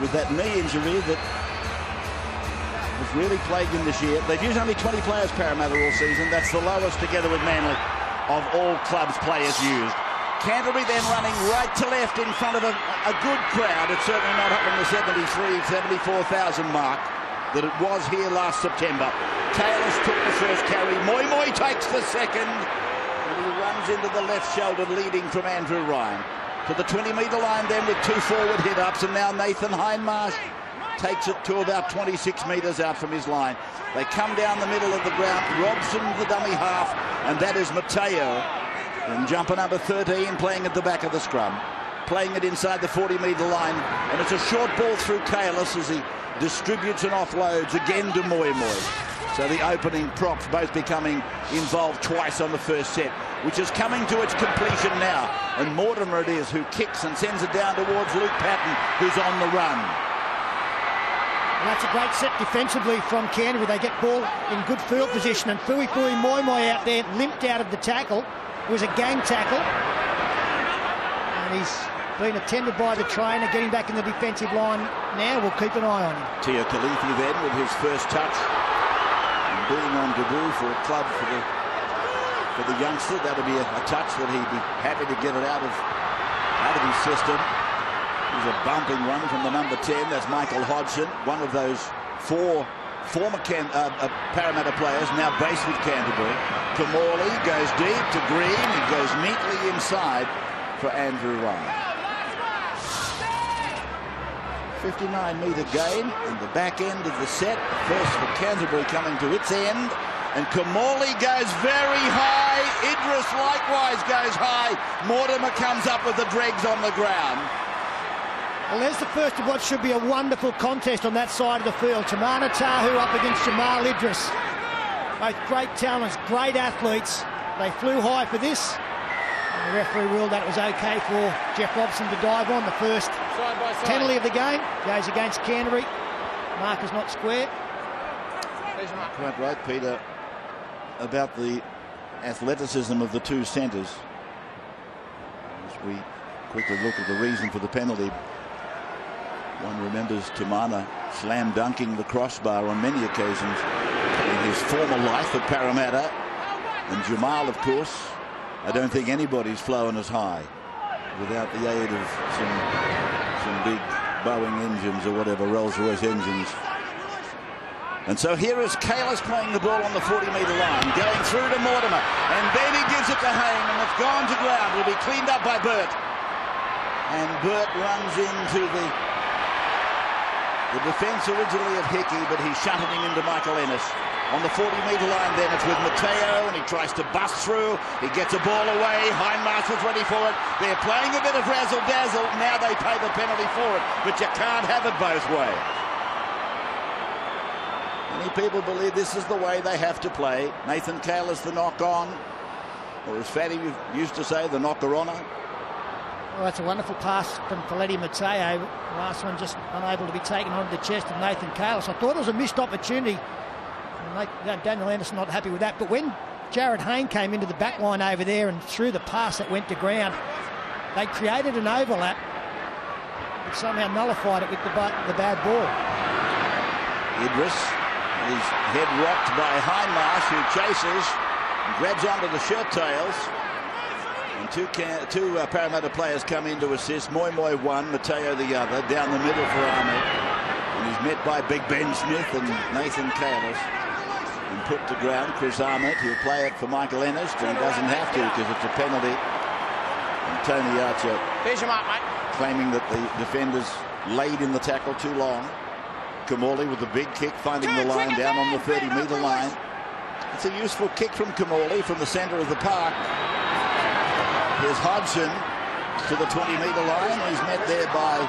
with that knee injury that was really plagued him this year. They've used only 20 players, Parramatta, all season. That's the lowest, together with Manly, of all clubs players used. Canterbury then running right to left in front of a good crowd. It's certainly not up in the 74,000 mark that it was here last September. Kalis took the first carry. Moi takes the second. And he runs into the left shoulder, leading from Andrew Ryan. To the 20-metre line then with 2 forward hit-ups, and now Nathan Hindmarsh takes it to about 26 metres out from his line. They come down the middle of the ground. Robson, the dummy half, and that is Mateo. And jumper number 13 playing at the back of the scrum. Playing it inside the 40-metre line. And it's a short ball through Kalis as he distributes and offloads again to Moi. So the opening props both becoming involved twice on the first set, which is coming to its completion now. And Mortimer it is who kicks and sends it down towards Luke Patton, who's on the run. And that's a great set defensively from Canterbury. They get ball in good field position, and Moi out there limped out of the tackle. It was a gang tackle, and he's been attended by the trainer, getting back in the defensive line now. We'll keep an eye on him. Tia Kalifi then with his first touch, and being on debut for a club for the youngster. That'll be a touch that he'd be happy to get it out of his system. There's a bumping one from the number 10. That's Michael Hodgson, one of those 4 former Parramatta players, now based with Canterbury. Kamali goes deep to Green. It goes neatly inside for Andrew Ryan. 59-metre gain in the back end of the set. First for Canterbury coming to its end. And Kamali goes very high. Idris likewise goes high. Mortimer comes up with the dregs on the ground. Well, there's the first of what should be a wonderful contest on that side of the field. Tamana Tahu up against Jamal Idris. Both great talents, great athletes. They flew high for this. And the referee ruled that it was okay for Jeff Robson to dive on. The first penalty of the game goes against Canterbury. Mark is not square. Quite right, Peter, about the athleticism of the two centres. As we quickly look at the reason for the penalty, one remembers Tamana slam dunking the crossbar on many occasions in his former life at Parramatta. And Jamal, of course, I don't think anybody's flown as high without the aid of some big Boeing engines or whatever, Rolls-Royce engines. And so here is Kalis playing the ball on the 40-metre line, going through to Mortimer, and then he gives it to Hayne, and it's gone to ground. It'll be cleaned up by Burt. And Burt runs into the defence originally of Hickey, but he's shutting him into Michael Ennis. On the 40-metre line then it's with Mateo, and he tries to bust through. He gets a ball away. Hindmarsh is ready for it. They're playing a bit of razzle-dazzle. Now they pay the penalty for it, but you can't have it both ways. Many people believe this is the way they have to play. Nathan Kalis the knock-on, or as Fatty used to say, the knocker-oner. Well, that's a wonderful pass from Feletti Mateo. The last one just unable to be taken onto the chest of Nathan Kalis. I thought it was a missed opportunity. Daniel Anderson not happy with that. But when Jared Hayne came into the back line over there and threw the pass that went to ground, they created an overlap, but somehow nullified it with the bad ball. Idris, his head rocked by Hindmarsh, who chases and grabs onto the shirt tails. And two Parramatta players come in to assist. Moi one, Mateo the other, down the middle for Ahmed. And he's met by Big Ben Smith and Nathan Kalis. And put to ground, Chris Ahmed, who'll play it for Michael Ennis, but he doesn't have to because it's a penalty. And Tony Archer claiming that the defenders laid in the tackle too long. Kamali with the big kick, finding the line down on the 30-metre line. It's a useful kick from Kamali from the centre of the park. Here's Hodgson to the 20-metre line. He's met there by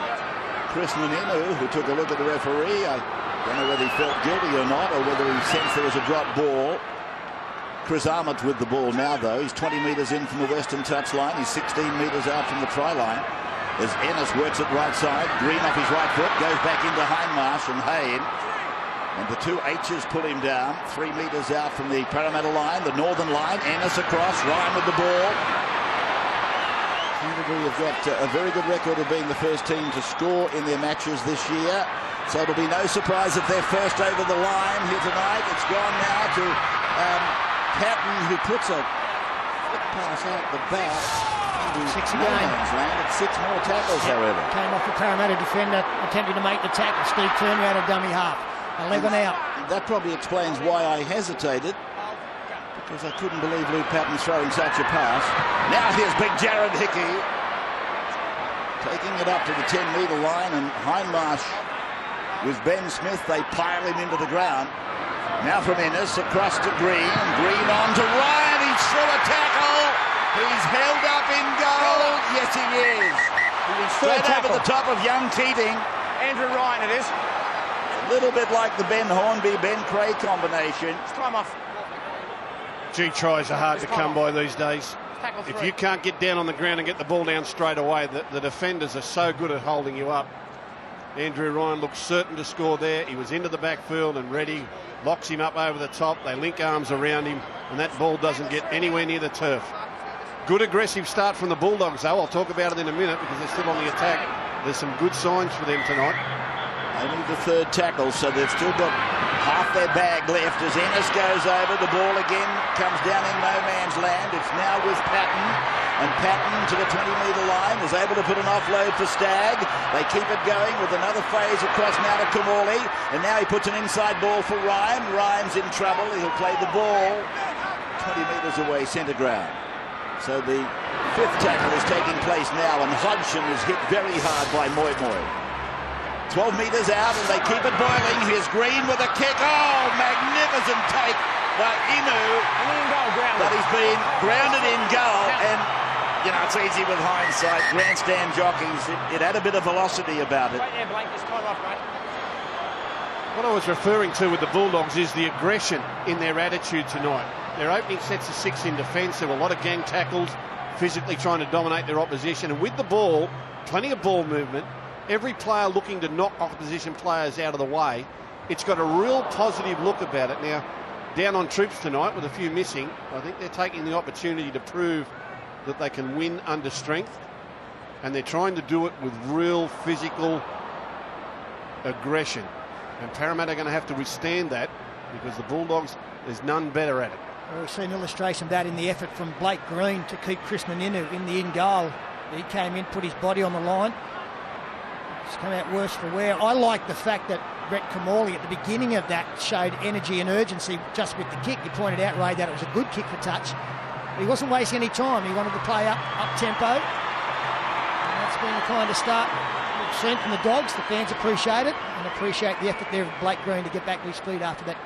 Chris Naninu, who took a look at the referee. I don't know whether he felt guilty or not, or whether he sensed there was a drop ball. Chris Ahmed's with the ball now, though. He's 20 metres in from the western touchline. He's 16 metres out from the try line. As Ennis works it right side. Green off his right foot, goes back into Hindmarsh and Hayne. And the two H's pull him down. 3 metres out from the Parramatta line, the northern line. Ennis across, Ryan with the ball. Canterbury have got a very good record of being the first team to score in their matches this year. So it'll be no surprise if they're first over the line here tonight. It's gone now to Patton, who puts a foot pass out the back. Six again. Landed 6 more tackles, however. Came off the Parramatta defender, attempting to make the tackle. Steve Turner out of dummy half. 11 out. That probably explains why I hesitated, because I couldn't believe Lou Patton throwing such a pass. Now here's big Jared Hickey taking it up to the 10-metre line, and Hindmarsh with Ben Smith, they pile him into the ground. Now from Ennis across to Green, Green on to Ryan. He's through a tackle. He's held up in goal. Yes, he is. He went straight over the top of young Keating. Andrew Ryan, it is. A little bit like the Ben Hornby, Ben Cray combination. It's time off. Gee, tries are hard to come by these days. If you can't get down on the ground and get the ball down straight away, the defenders are so good at holding you up. Andrew Ryan looks certain to score there. He was into the backfield and ready. Locks him up over the top. They link arms around him, and that ball doesn't get anywhere near the turf. Good aggressive start from the Bulldogs, though. I'll talk about it in a minute because they're still on the attack. There's some good signs for them tonight. Only the third tackle, so they've still got half their bag left as Ennis goes over. The ball again comes down in no man's land. It's now with Patton, and Patton to the 20-metre line is able to put an offload for Stagg. They keep it going with another phase across now to Kamali, and now he puts an inside ball for Ryan. Ryan's in trouble. He'll play the ball 20 metres away, centre ground. So the 5th tackle is taking place now, and Hodgson is hit very hard by Moi Moi. 12 metres out, and they keep it boiling. Here's Green with a kick. Oh, magnificent take by Inu. But he's been grounded in goal. And, you know, it's easy with hindsight. Grandstand jockeys, it had a bit of velocity about it. Right there, Blake. Just time off, mate. What I was referring to with the Bulldogs is the aggression in their attitude tonight. Their opening sets of 6 in defence. There were a lot of gang tackles, physically trying to dominate their opposition. And with the ball, plenty of ball movement, every player looking to knock opposition players out of the way. It's got a real positive look about it. Now, down on troops tonight with a few missing, I think they're taking the opportunity to prove that they can win under strength, and they're trying to do it with real physical aggression. And Parramatta are going to have to withstand that because the Bulldogs, there's none better at it. Well, we've seen an illustration of that in the effort from Blake Green to keep Chris Naninu in the in-goal. He came in, put his body on the line. It's come out worse for wear. I like the fact that Brett Kamali at the beginning of that showed energy and urgency just with the kick. You pointed out, Ray, that it was a good kick for touch. But he wasn't wasting any time. He wanted to play up tempo. And that's been the kind of start we've seen from the Dogs. The fans appreciate it and appreciate the effort there of Blake Green to get back to his feet after that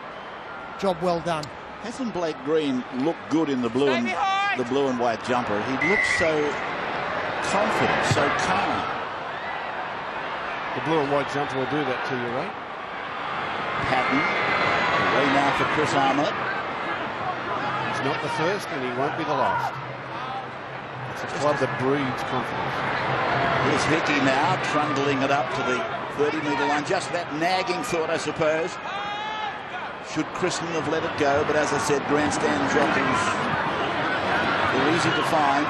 job well done. Hasn't Blake Green looked good in the blue and white jumper? He looks so confident, so calm. The blue and white jumper will do that to you, right? Patton, away now for Chris Armott. He's not the first and he won't be the last. It's a club that breeds confidence. Here's Hickey now, trundling it up to the 30-metre line. Just that nagging thought, I suppose. Should Christen have let it go, but as I said, grandstand jockeys, they're easy to find.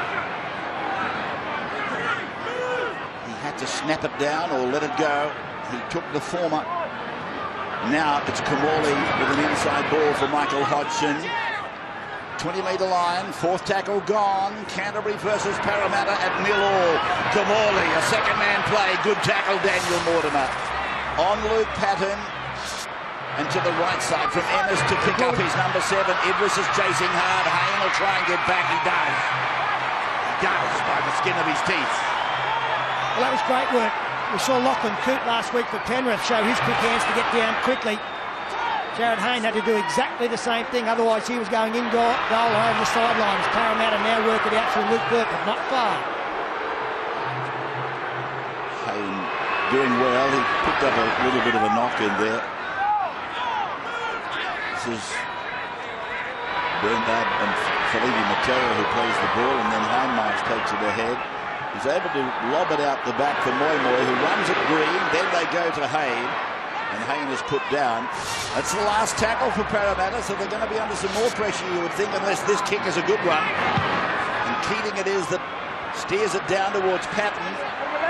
He had to snap it down or let it go. He took the former. Now it's Kamali with an inside ball for Michael Hodgson. 20-metre line, 4th tackle gone. Canterbury versus Parramatta at 0-0. Kamali, a second-man play. Good tackle, Daniel Mortimer. On Luke Patton. And to the right side from Ennis to pick up his number 7. Idris is chasing hard. Hayne will try and get back. He does. He does by the skin of his teeth. Well, that was great work. We saw Lachlan Coote last week for Penrith show his quick hands to get down quickly. Jared Hayne had to do exactly the same thing. Otherwise, he was going in goal over the sidelines. Parramatta now work it out through Luke Burke, but not far. Hayne doing well. He picked up a little bit of a knock in there. This is Bernard and Felipe Mateo who plays the ball, and then Hindmarsh takes it ahead. He's able to lob it out the back for Moi Moi, who runs it Green. Then they go to Hayne, and Hayne is put down. That's the last tackle for Parramatta, so they're going to be under some more pressure, you would think, unless this kick is a good one. And Keating it is that Steers it down towards Patton.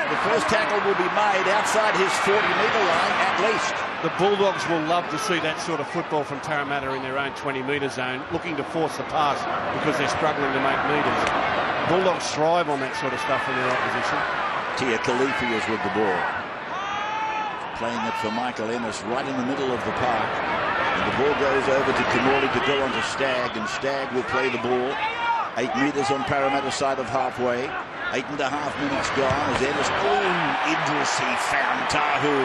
The first tackle will be made outside his 40-metre line at least. The Bulldogs will love to see that sort of football from Parramatta in their own 20-metre zone, looking to force the pass because they're struggling to make metres. Bulldogs thrive on that sort of stuff in their opposition. Tia Khalifi is with the ball. Playing it for Michael Ennis right in the middle of the park. And the ball goes over to Kamali to go on to Stagg, and Stagg will play the ball. 8 metres on Parramatta side of halfway. 8.5 minutes gone as Ennis. Idris, he found Tahu.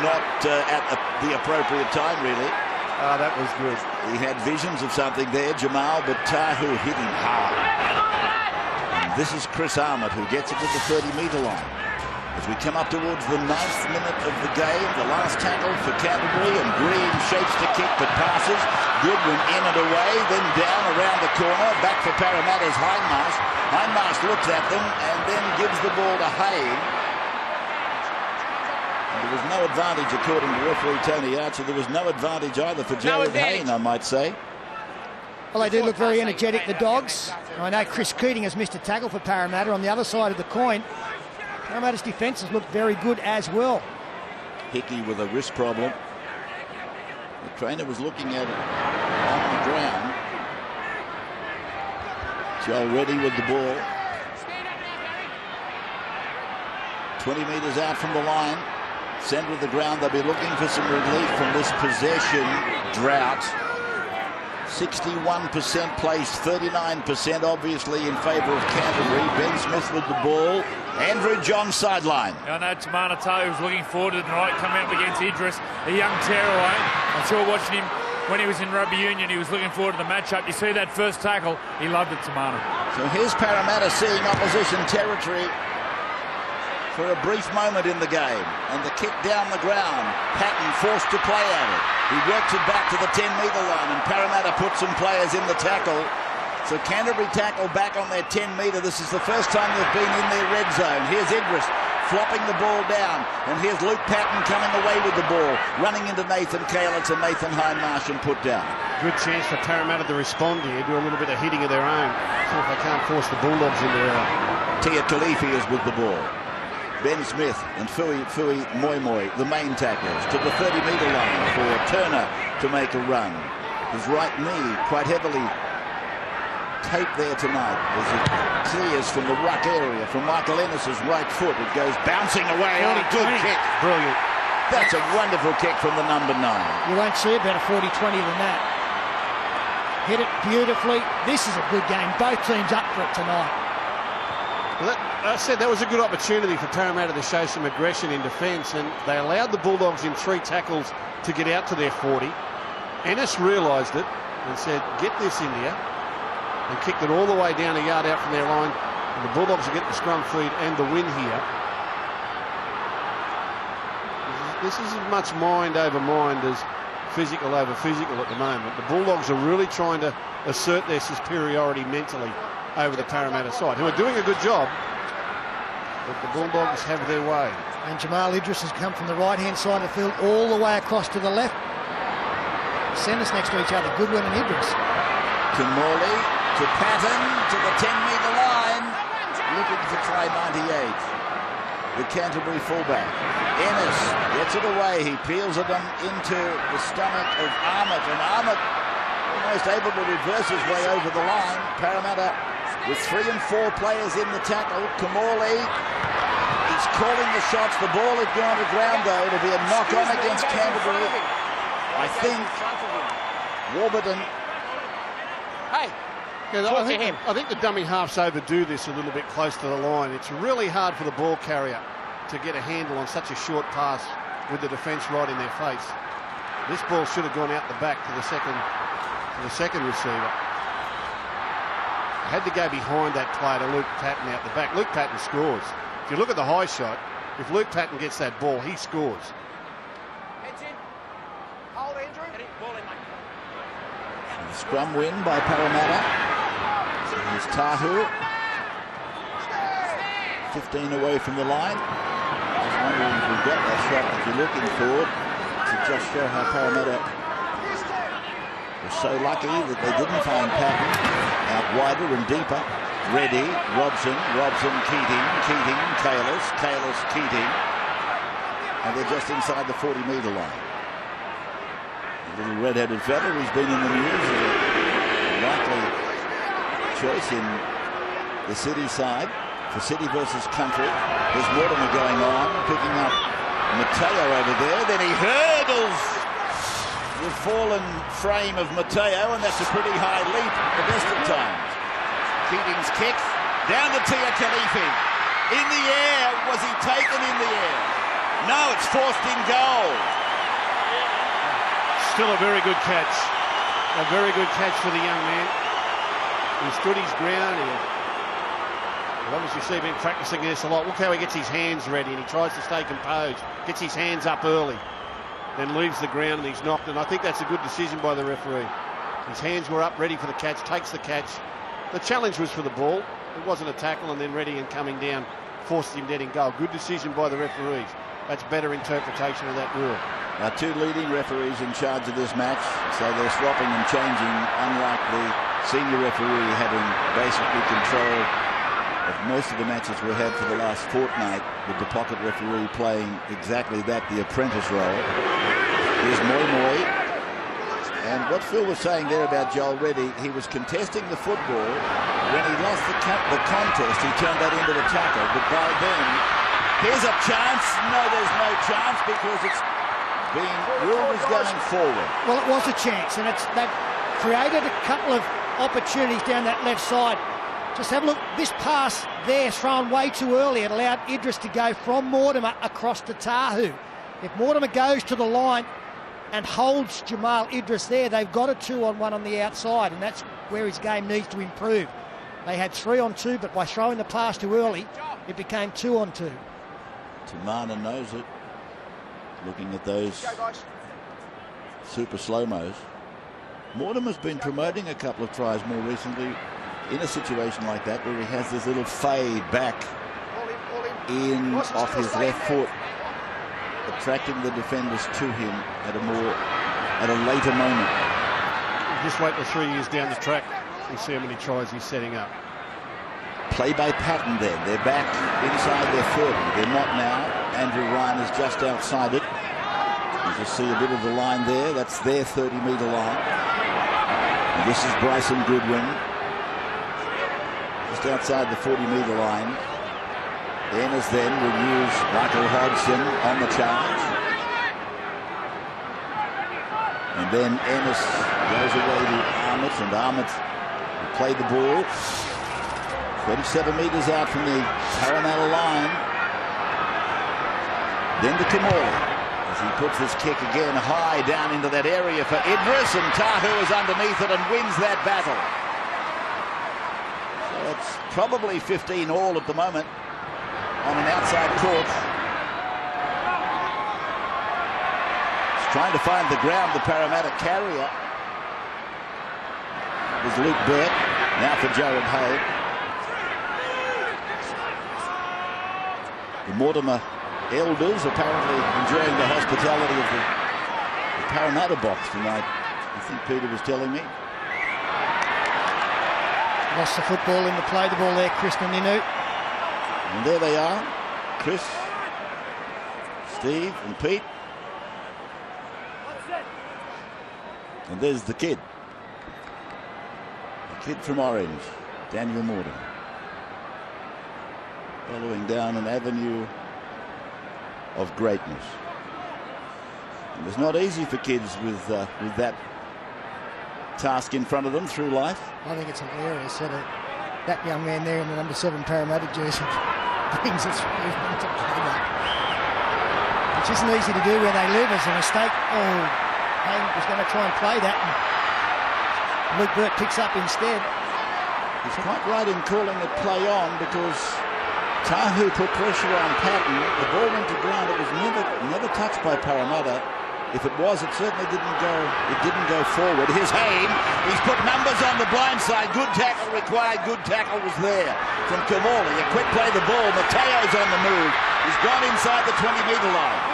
Not at the appropriate time, really. That was good. He had visions of something there, Jamal, but Tahu hit him hard. And this is Chris Armott who gets it to the 30-metre line. As we come up towards the 9th minute of the game, the last tackle for Canterbury, and Green shapes the kick but passes. Goodwin in and away, then down around the corner, back for Parramatta's Hindmarsh. Hindmarsh looks at them and then gives the ball to Hayne. And there was no advantage, according to referee Tony Archer. There was no advantage either for Jared Hayne, I might say. Well, they do look very energetic, the Dogs. I know Chris Keating has missed a tackle for Parramatta on the other side of the coin. Parramatta's defence has looked very good as well. Hickey with a wrist problem. The trainer was looking at it on the ground. Joel Reddy with the ball. 20 metres out from the line. Centre of the ground. They'll be looking for some relief from this possession drought. 61% placed, 39% obviously in favour of Canterbury. Ben Smith with the ball. Andrew John sideline. I know Tamana Tahu was looking forward to the night coming up against Idris, a young tearaway. I'm sure watching him when he was in rugby union, he was looking forward to the matchup. You see that first tackle, he loved it, Tamana. So here's Parramatta seeing opposition territory for a brief moment in the game. And the kick down the ground. Patton forced to play at it. He works it back to the 10-metre line, and Parramatta put some players in the tackle. So Canterbury tackle back on their 10-metre. This is the first time they've been in their red zone. Here's Idris flopping the ball down. And here's Luke Patton coming away with the ball. Running into Nathan Kalitz and Nathan Hindmarsh and put down. Good chance for Parramatta to respond here, do a little bit of hitting of their own. See if they can't force the Bulldogs into error. Tia Khalifi is with the ball. Ben Smith and Fui Moimoi, the main tacklers, to the 30-metre line for Turner to make a run. His right knee quite heavily taped there tonight as it clears from the ruck area from Michael Ennis's right foot. It goes bouncing away on a good kick. Brilliant. That's a wonderful kick from the number 9. You won't see about a 40-20 than that. Hit it beautifully. This is a good game. Both teams up for it tonight. Well, I said that was a good opportunity for Parramatta to show some aggression in defence, and they allowed the Bulldogs in 3 tackles to get out to their 40. Ennis realised it and said, get this in here, and kicked it all the way down a yard out from their line, and the Bulldogs will get the scrum feed and the win here. This is as much mind over mind as physical over physical at the moment. The Bulldogs are really trying to assert their superiority mentally over the Parramatta side, who are doing a good job, but the Bulldogs have their way. And Jamal Idris has come from the right-hand side of the field all the way across to the left. Centres next to each other, Goodwin and Idris. To Morley, to Patton, to the 10-metre line, looking for try 98. The Canterbury fullback. Ennis gets it away. He peels it into the stomach of Armott, and Armott almost able to reverse his way over the line. Parramatta with 3 and 4 players in the tackle. Kamali, he's calling the shots. The ball had gone to ground, though. It'll be a knock-on against Canterbury. I think Warburton. Hey, I think the dummy halves overdo this a little bit close to the line. It's really hard for the ball carrier to get a handle on such a short pass with the defence right in their face. This ball should have gone out the back to the second receiver. Had to go behind that play to Luke Patton out the back. Luke Patton scores. If you look at the high shot, if Luke Patton gets that ball, he scores. Heads in. Hold Andrew. Ball in, mate. The scrum win by Parramatta. Here's Tahu. 15 away from the line. Just wondering if we've got that shot if you're looking for it, to just show how Parramatta was so lucky that they didn't find Patton out wider and deeper. Reddy, Robson, Keating, Kalis, Keating. And they're just inside the 40-metre line. A little red-headed fella who's been in the news as a likely choice in the City side for City versus Country. There's Mortimer going on, picking up Mateo over there. Then he hurdles the fallen frame of Mateo, and that's a pretty high leap at the best of times. Keating's kick down to Tia Khalifi. In the air. Was he taken in the air? No, it's forced in goal. Still a very good catch. A very good catch for the young man. He stood his ground. You'll obviously see him practicing this a lot. Look how he gets his hands ready and he tries to stay composed. Gets his hands up early. Then leaves the ground and he's knocked. And I think that's a good decision by the referee. His hands were up ready for the catch. Takes the catch. The challenge was for the ball. It wasn't a tackle, and then Reddy and coming down forced him dead in goal. Good decision by the referees. That's better interpretation of that rule. Now, two leading referees in charge of this match, so they're swapping and changing, unlike the senior referee having basically control of most of the matches we had for the last fortnight, with the pocket referee playing exactly that, the apprentice role. Here's Moy. And what Phil was saying there about Joel Reddy, he was contesting the football. When he lost the contest, he turned that into the tackle. But by then, here's a chance. No, there's no chance because it's being ruled as going forward. Well, it was a chance, and that created a couple of opportunities down that left side. Just have a look. This pass there thrown way too early. It allowed Idris to go from Mortimer across to Tahu. If Mortimer goes to the line and holds Jamal Idris there, they've got a 2-on-1 on the outside, and that's where his game needs to improve. They had 3-on-2, but by throwing the pass too early, it became 2-on-2. Tamana knows it. Looking at those super slow-mos. Mortimer's been promoting a couple of tries more recently in a situation like that, where he has this little fade back in off his left foot, attracting the defenders to him at a later moment. Just wait for 3 years down the track and see how many tries he's setting up. Play by pattern then. They're back inside their 30. They're not now. Andrew Ryan is just outside it. You just see a bit of the line there. That's their 30-metre line. And this is Bryson Goodwin. Just outside the 40-metre line. Ennis then will use Michael Hodgson on the charge. And then Ennis goes away to Armit, and Armit will play the ball 37 metres out from the Parramatta line. Then to Kamali as he puts his kick again high down into that area for Idris, and Tahu is underneath it and wins that battle. So it's probably 15 all at the moment on an outside court. He's trying to find the ground, the Parramatta carrier. It was Luke Burt, now for Jared Hay. The Mortimer elders apparently enjoying the hospitality of the Parramatta box tonight, I think Peter was telling me. Lost the football in the play the ball there, Chris Ninu. And there they are, Chris, Steve and Pete. And there's the kid. The kid from Orange, Daniel Mortimer. Following down an avenue of greatness. And it's not easy for kids with that task in front of them through life. I think it's hilarious that that young man there in the number 7 Parramatta jersey brings us through to play that. Which isn't easy to do where they live. As a mistake. Oh, Hayne was going to try and play that, and Luke Burt picks up instead. He's quite right in calling it play on, because Tahu put pressure on Patton. The ball went to ground. It was never touched by Parramatta. If it was, it certainly didn't go. It didn't go forward. Here's Hayne. He's put numbers on the blind side. Good tackle required. Good tackle was there from Kamali. A quick play the ball. Mateo's on the move. He's gone inside the 20-metre line.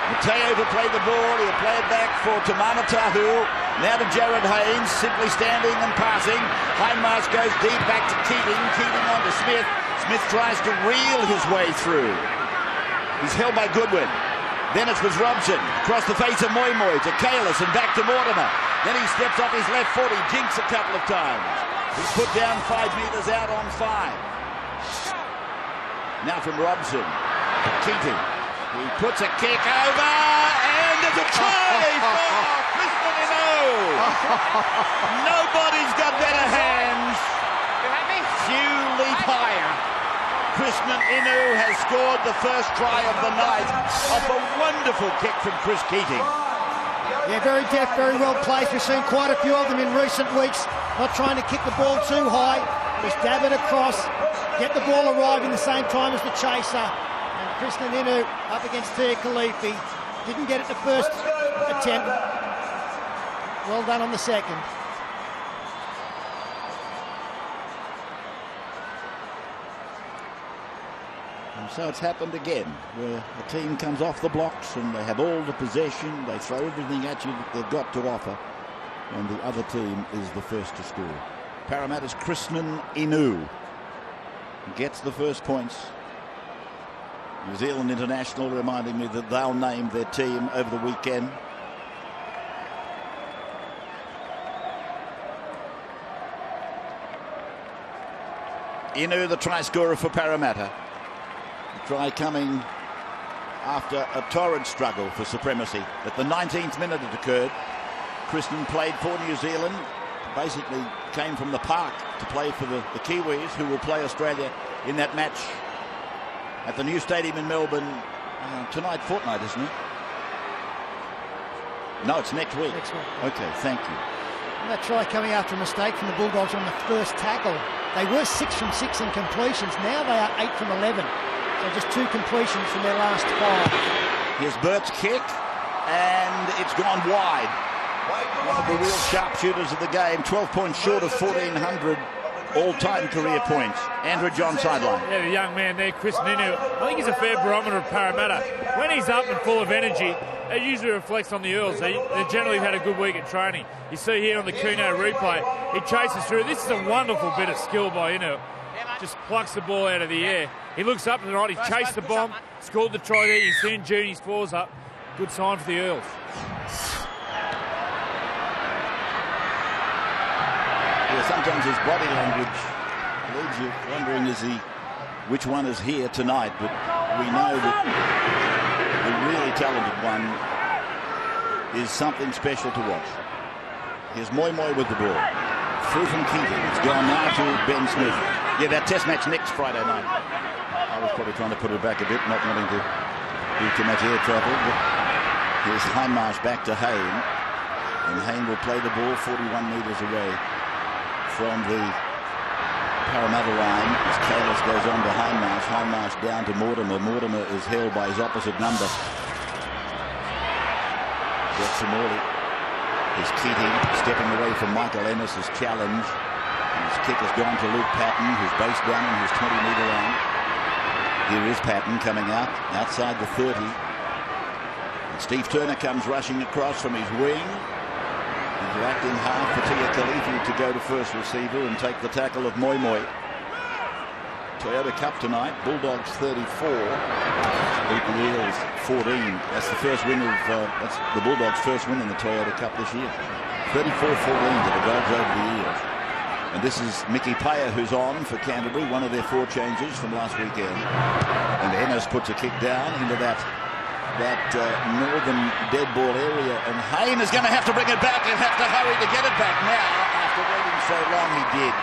Mateo to play the ball. He'll play it back for Tamana Tahu. Now to Jared Haynes, simply standing and passing. Hindmarsh goes deep back to Keating. Keating on to Smith. Smith tries to reel his way through. He's held by Goodwin. Then it's with Robson. Across the face of Moi to Kalis and back to Mortimer. Then he steps off his left foot. He jinks a couple of times. He's put down 5 metres out on 5. Now from Robson. Keating. He puts a kick over and there's a try for Crispin Inu. Nobody's got better hands. Few leap higher. Crispin Inu has scored the first try of the night off a wonderful kick from Chris Keating. Yeah, very deft, very well placed. We've seen quite a few of them in recent weeks. Not trying to kick the ball too high. Just dab it across. Get the ball arriving the same time as the chaser. And Crispin Inu up against Tia Khalifi. Didn't get it the first attempt. Well done on the second. And so it's happened again, where a team comes off the blocks and they have all the possession, they throw everything at you that they've got to offer, and the other team is the first to score. Parramatta's Crispin Inu gets the first points. New Zealand International reminding me that they'll name their team over the weekend. Inu, the try scorer for Parramatta. The try coming after a torrid struggle for supremacy. At the 19th minute it occurred. Crispin played for New Zealand. Basically came from the park to play for the Kiwis, who will play Australia in that match at the new stadium in Melbourne tonight, fortnight, isn't it? No, it's next week. Next week. Okay, thank you. And that try coming after a mistake from the Bulldogs on the first tackle. They were 6 from 6 in completions. Now they are 8 from 11. So just 2 completions from their last 5. Here's Bert's kick, and it's gone wide. One of the real sharpshooters of the game, 12 points short of 1,400 all-time career points. Andrew John sideline. Yeah, the young man there, Crispin Inu. I think he's a fair barometer of Parramatta. When he's up and full of energy, it usually reflects on the Eels. They generally had a good week at training. You see here on the Kuno replay, he chases through. This is a wonderful bit of skill by Inu. Just plucks the ball out of the air. He looks up tonight, he chased the bomb, scored the try there. You've seen Juni's paws up. Good sign for the Eels. Yeah, sometimes his body language leaves you wondering, which one is here tonight? But we know that the really talented one is something special to watch. Here's Moi with the ball. Through from Keating. It's gone now to Ben Smith. Yeah, that test match next Friday night. I was probably trying to put it back a bit, not wanting to do too much air travel. But here's Hindmarsh back to Hayne. And Hayne will play the ball 41 metres away from the Parramatta line as Kalis goes on to Hindmarsh. Hindmarsh down to Mortimer. Mortimer is held by his opposite number. Gets to Morley. Is Keating stepping away from Michael Ennis's challenge. And his kick has gone to Luke Patton, who's based down in his 20-metre line. Here is Patton coming out, outside the 30. And Steve Turner comes rushing across from his wing. Interacting half for Tia Khalifi to go to first receiver and take the tackle of Moi. Toyota Cup tonight, Bulldogs 34, beat the Eels 14. That's the first win of that's the Bulldogs' first win in the Toyota Cup this year. 34-14 to the Dogs over the Eels. And this is Mickey Paya, who's on for Canterbury, one of their 4 changes from last weekend. And Ennis puts a kick down into that northern dead ball area, and Hayne is going to have to bring it back. He'll have to hurry to get it back now. After waiting so long, he did.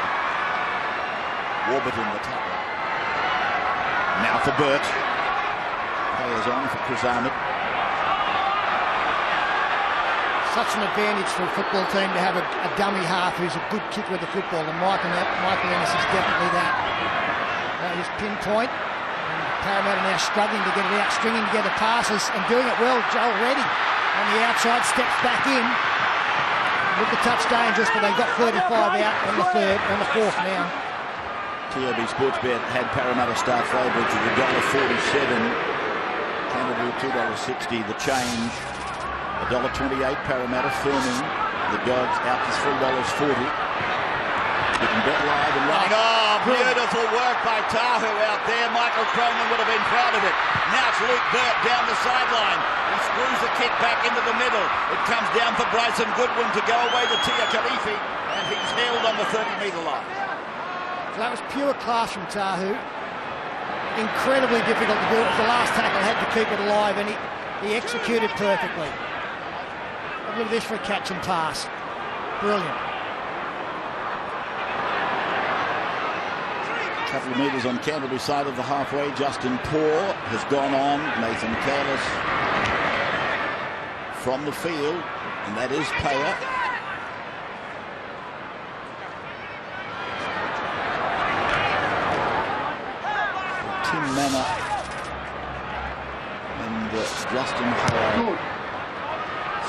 Warburton the tackle. Now for Burt. Players on for Chris Ahmed. Such an advantage for a football team to have a dummy half who's a good kicker of the football, and Michael Ennis is definitely that. His pinpoint. Parramatta now struggling to get it out, stringing together passes and doing it well. Joel Reddy on the outside, steps back in. Look, the touch dangerous, but they've got 35 out on the fourth now. TAB Sportsbet had Parramatta star favourites at $1.47. Canterbury $2.60. The change $1.28. Parramatta firming The Dogs out to $3.40. You can bet live and running. Oh, beautiful work by Tahu out there. Michael Cronin would have been proud of it. Now it's Luke Burt down the sideline. He screws the kick back into the middle. It comes down for Bryson Goodwin to go away to Tia Khalifi, and he's held on the 30-metre line. So that was pure class from Tahu. Incredibly difficult to do. It was the last tackle, had to keep it alive, and he executed perfectly. Look at this for a catch and pass. Brilliant. Couple of metres on Canterbury side of the halfway. Justin Poore has gone on. Nathan Kalis from the field, and that is Payer. Tim Manor and Justin Howard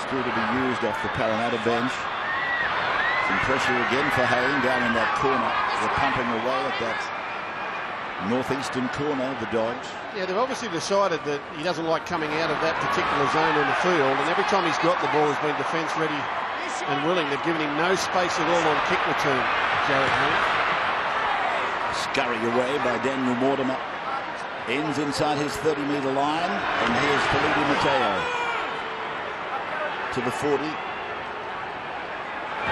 still to be used off the Parramatta bench. Some pressure again for Hayne down in that corner. They're pumping away at that northeastern corner, the Dogs. Yeah, they've obviously decided that he doesn't like coming out of that particular zone on the field, and every time he's got the ball, he's been defence ready and willing. They've given him no space at all on kick return, Jared Hayne. Scurry away by Daniel Mortimer. Ends inside his 30-metre line, and here's Felipe Mateo to the 40.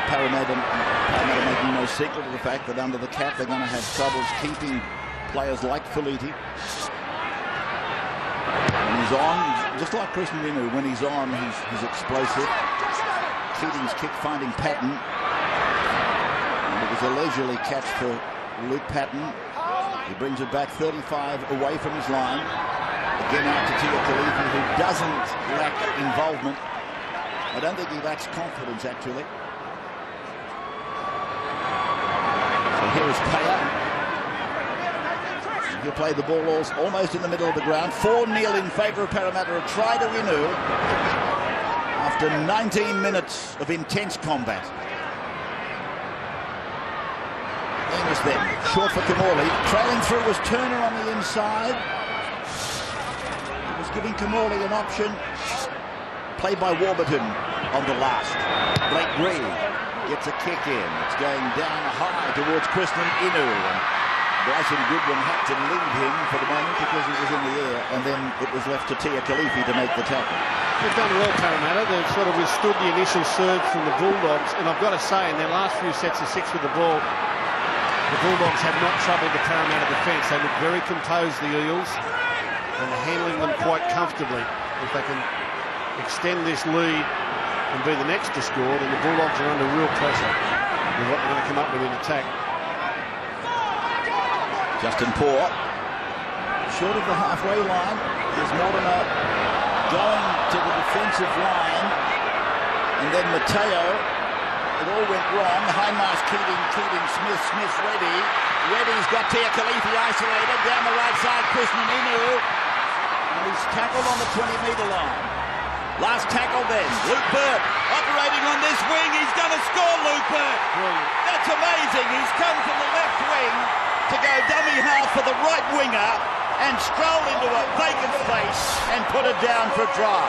Parramatta making no secret of the fact that under the cap they're going to have troubles keeping players like Felipe. When he's on, just like Chris Minu, when he's on, he's explosive. Keating's kick finding Patton. And it was a leisurely catch for Luke Patton. He brings it back 35 away from his line. Again out to Tia Khalifi, who doesn't lack involvement. I don't think he lacks confidence, actually. So here is Payer. He'll play the ball almost in the middle of the ground. 4-0 in favour of Parramatta. A try to Inu after 19 minutes of intense combat. Amos then, short for Kamali. Trailing through was Turner on the inside. He was giving Kamali an option. Played by Warburton on the last. Blake Green gets a kick in. It's going down high towards Kristen Inu. And Bryson Goodwin had to lead him for the moment because he was in the air, and then it was left to Tia Khalifi to make the tackle. They've done well, Parramatta. They've sort of withstood the initial surge from the Bulldogs, and I've got to say, in their last few sets of 6 with the ball, the Bulldogs have not troubled the Parramatta defence. They look very composed, the Eels, and they're handling them quite comfortably. If they can extend this lead and be the next to score, then the Bulldogs are under real pressure with what they're going to come up with in attack. Justin Poore, short of the halfway line. There's Mortimer going to the defensive line, and then Mateo. It all went wrong. Hindmarsh, Keating, Smith, Reddy. Reddy's got Tia Khalifi isolated down the right side. Krishnan Inu, and he's tackled on the 20-metre line. Last tackle then. Luke Burt operating on this wing. He's going to score, Luke Burt. That's amazing. He's come from the left wing to go dummy half for the right winger and stroll into a vacant space and put it down for a try.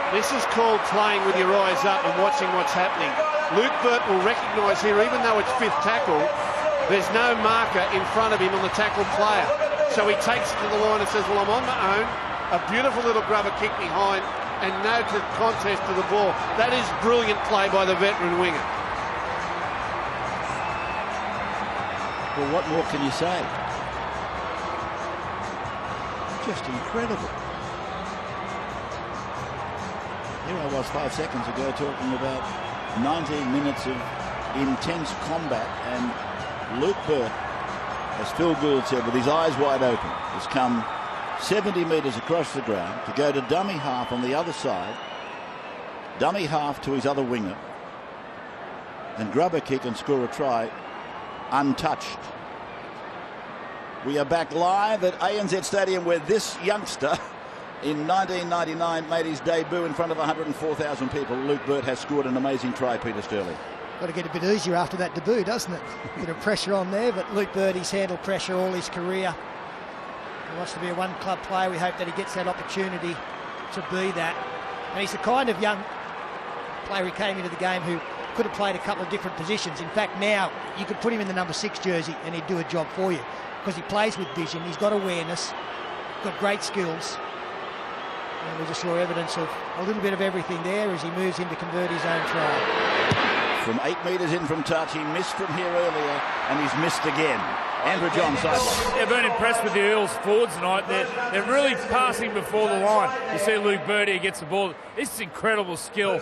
This is called playing with your eyes up and watching what's happening. Luke Burt will recognise here, even though it's 5th tackle, there's no marker in front of him on the tackled player. So he takes it to the line and says, well, I'm on my own. A beautiful little grubber kick behind and no contest to the ball. That is brilliant play by the veteran winger. Well, what more can you say? Just incredible. Here I was 5 seconds ago talking about 19 minutes of intense combat, and Luke Burt, as Phil Gould said, with his eyes wide open, has come 70 metres across the ground to go to dummy half on the other side, dummy half to his other winger, and grab a kick and score a try untouched. We are back live at ANZ Stadium, where this youngster in 1999 made his debut in front of 104,000 people. Luke Burt has scored an amazing try, Peter Sterling. Got to get a bit easier after that debut, doesn't it? A bit of pressure on there, but Luke Burt, he's handled pressure all his career. He wants to be a one-club player. We hope that he gets that opportunity to be that. And he's the kind of young player who came into the game who could have played a couple of different positions. In fact, now you could put him in the number 6 jersey and he'd do a job for you because he plays with vision. He's got awareness, got great skills. And we just saw evidence of a little bit of everything there as he moves in to convert his own try. From 8 metres in from touch, he missed from here earlier, and he's missed again. Andrew John sideline. I've been impressed with the Eels forwards tonight. They're really passing before the line. You see Luke Bird here gets the ball. This is incredible skill.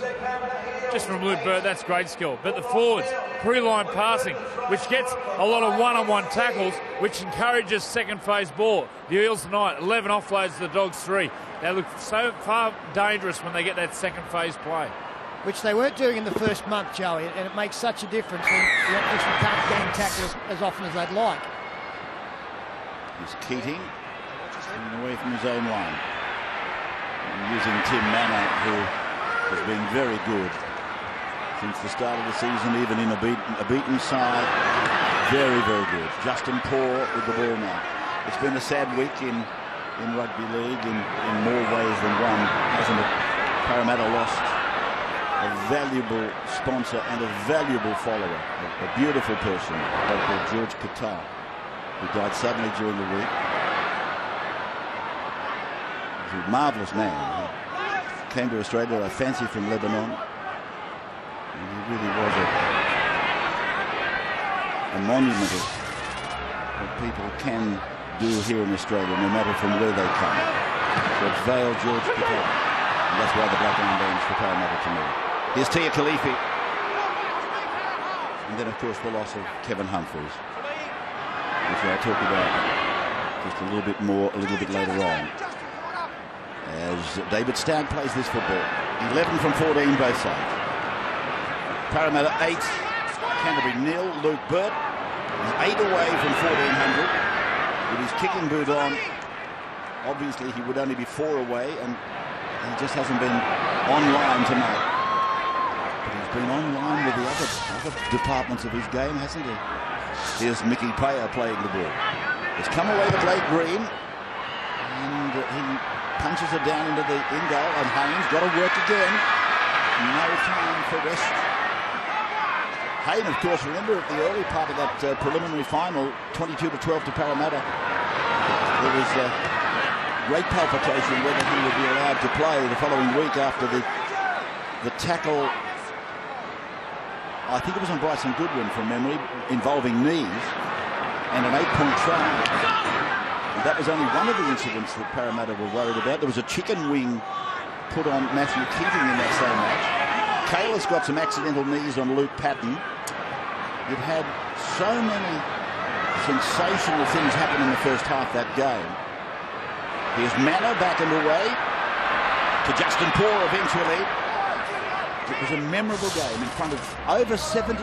Just from Luke Bird, that's great skill. But the forwards, pre-line passing, which gets a lot of one-on-one tackles, which encourages second phase ball. The Eels tonight, 11 offloads to the Dogs 3. They look so far dangerous when they get that second phase play. Which they weren't doing in the first month, Joey, and it makes such a difference when the opposition can't gang tackle as often as they'd like. He's Keating, getting away from his own line. And using Tim Manor, who has been very good since the start of the season, even in a beaten side. Very, very good. Justin Poor with the ball now. It's been a sad week in rugby league in more ways than one, hasn't it? Parramatta lost a valuable sponsor and a valuable follower, a beautiful person, Dr. George Qatar, who died suddenly during the week. He's a marvellous man. He came to Australia, a fancy from Lebanon, and he really was a monument of what people can do here in Australia, no matter from where they come. So it's Vale George Qatar, and that's why the black armbands for Parramatta to me. Here's Tia Khalifi, and then of course the loss of Kevin Humphreys, which I'll talk about just a little bit later on. As David Stagg plays this football, 11 from 14 both sides. Parramatta 8, Canterbury 0. Luke Burt is 8 away from 1400. With his kicking boot on, obviously he would only be 4 away, and he just hasn't been online tonight. But he's been online with the other departments of his game, hasn't he? Here's Mickey Payer playing the ball. It's come away to Blake Green, and he punches it down into the in goal, and Haynes got to work again. No time for rest. Hayne, of course, remember at the early part of that preliminary final, 22-12 to Parramatta, there was great palpitation whether he would be allowed to play the following week after the tackle, I think it was on Bryson Goodwin from memory, involving knees, and an 8-point try. And that was only one of the incidents that Parramatta were worried about. There was a chicken wing put on Matthew Keating in that same match. Kayla's got some accidental knees on Luke Patton. You've had so many sensational things happen in the first half that game. Here's Manor back and away to Justin Poor eventually. It was a memorable game in front of over 70,000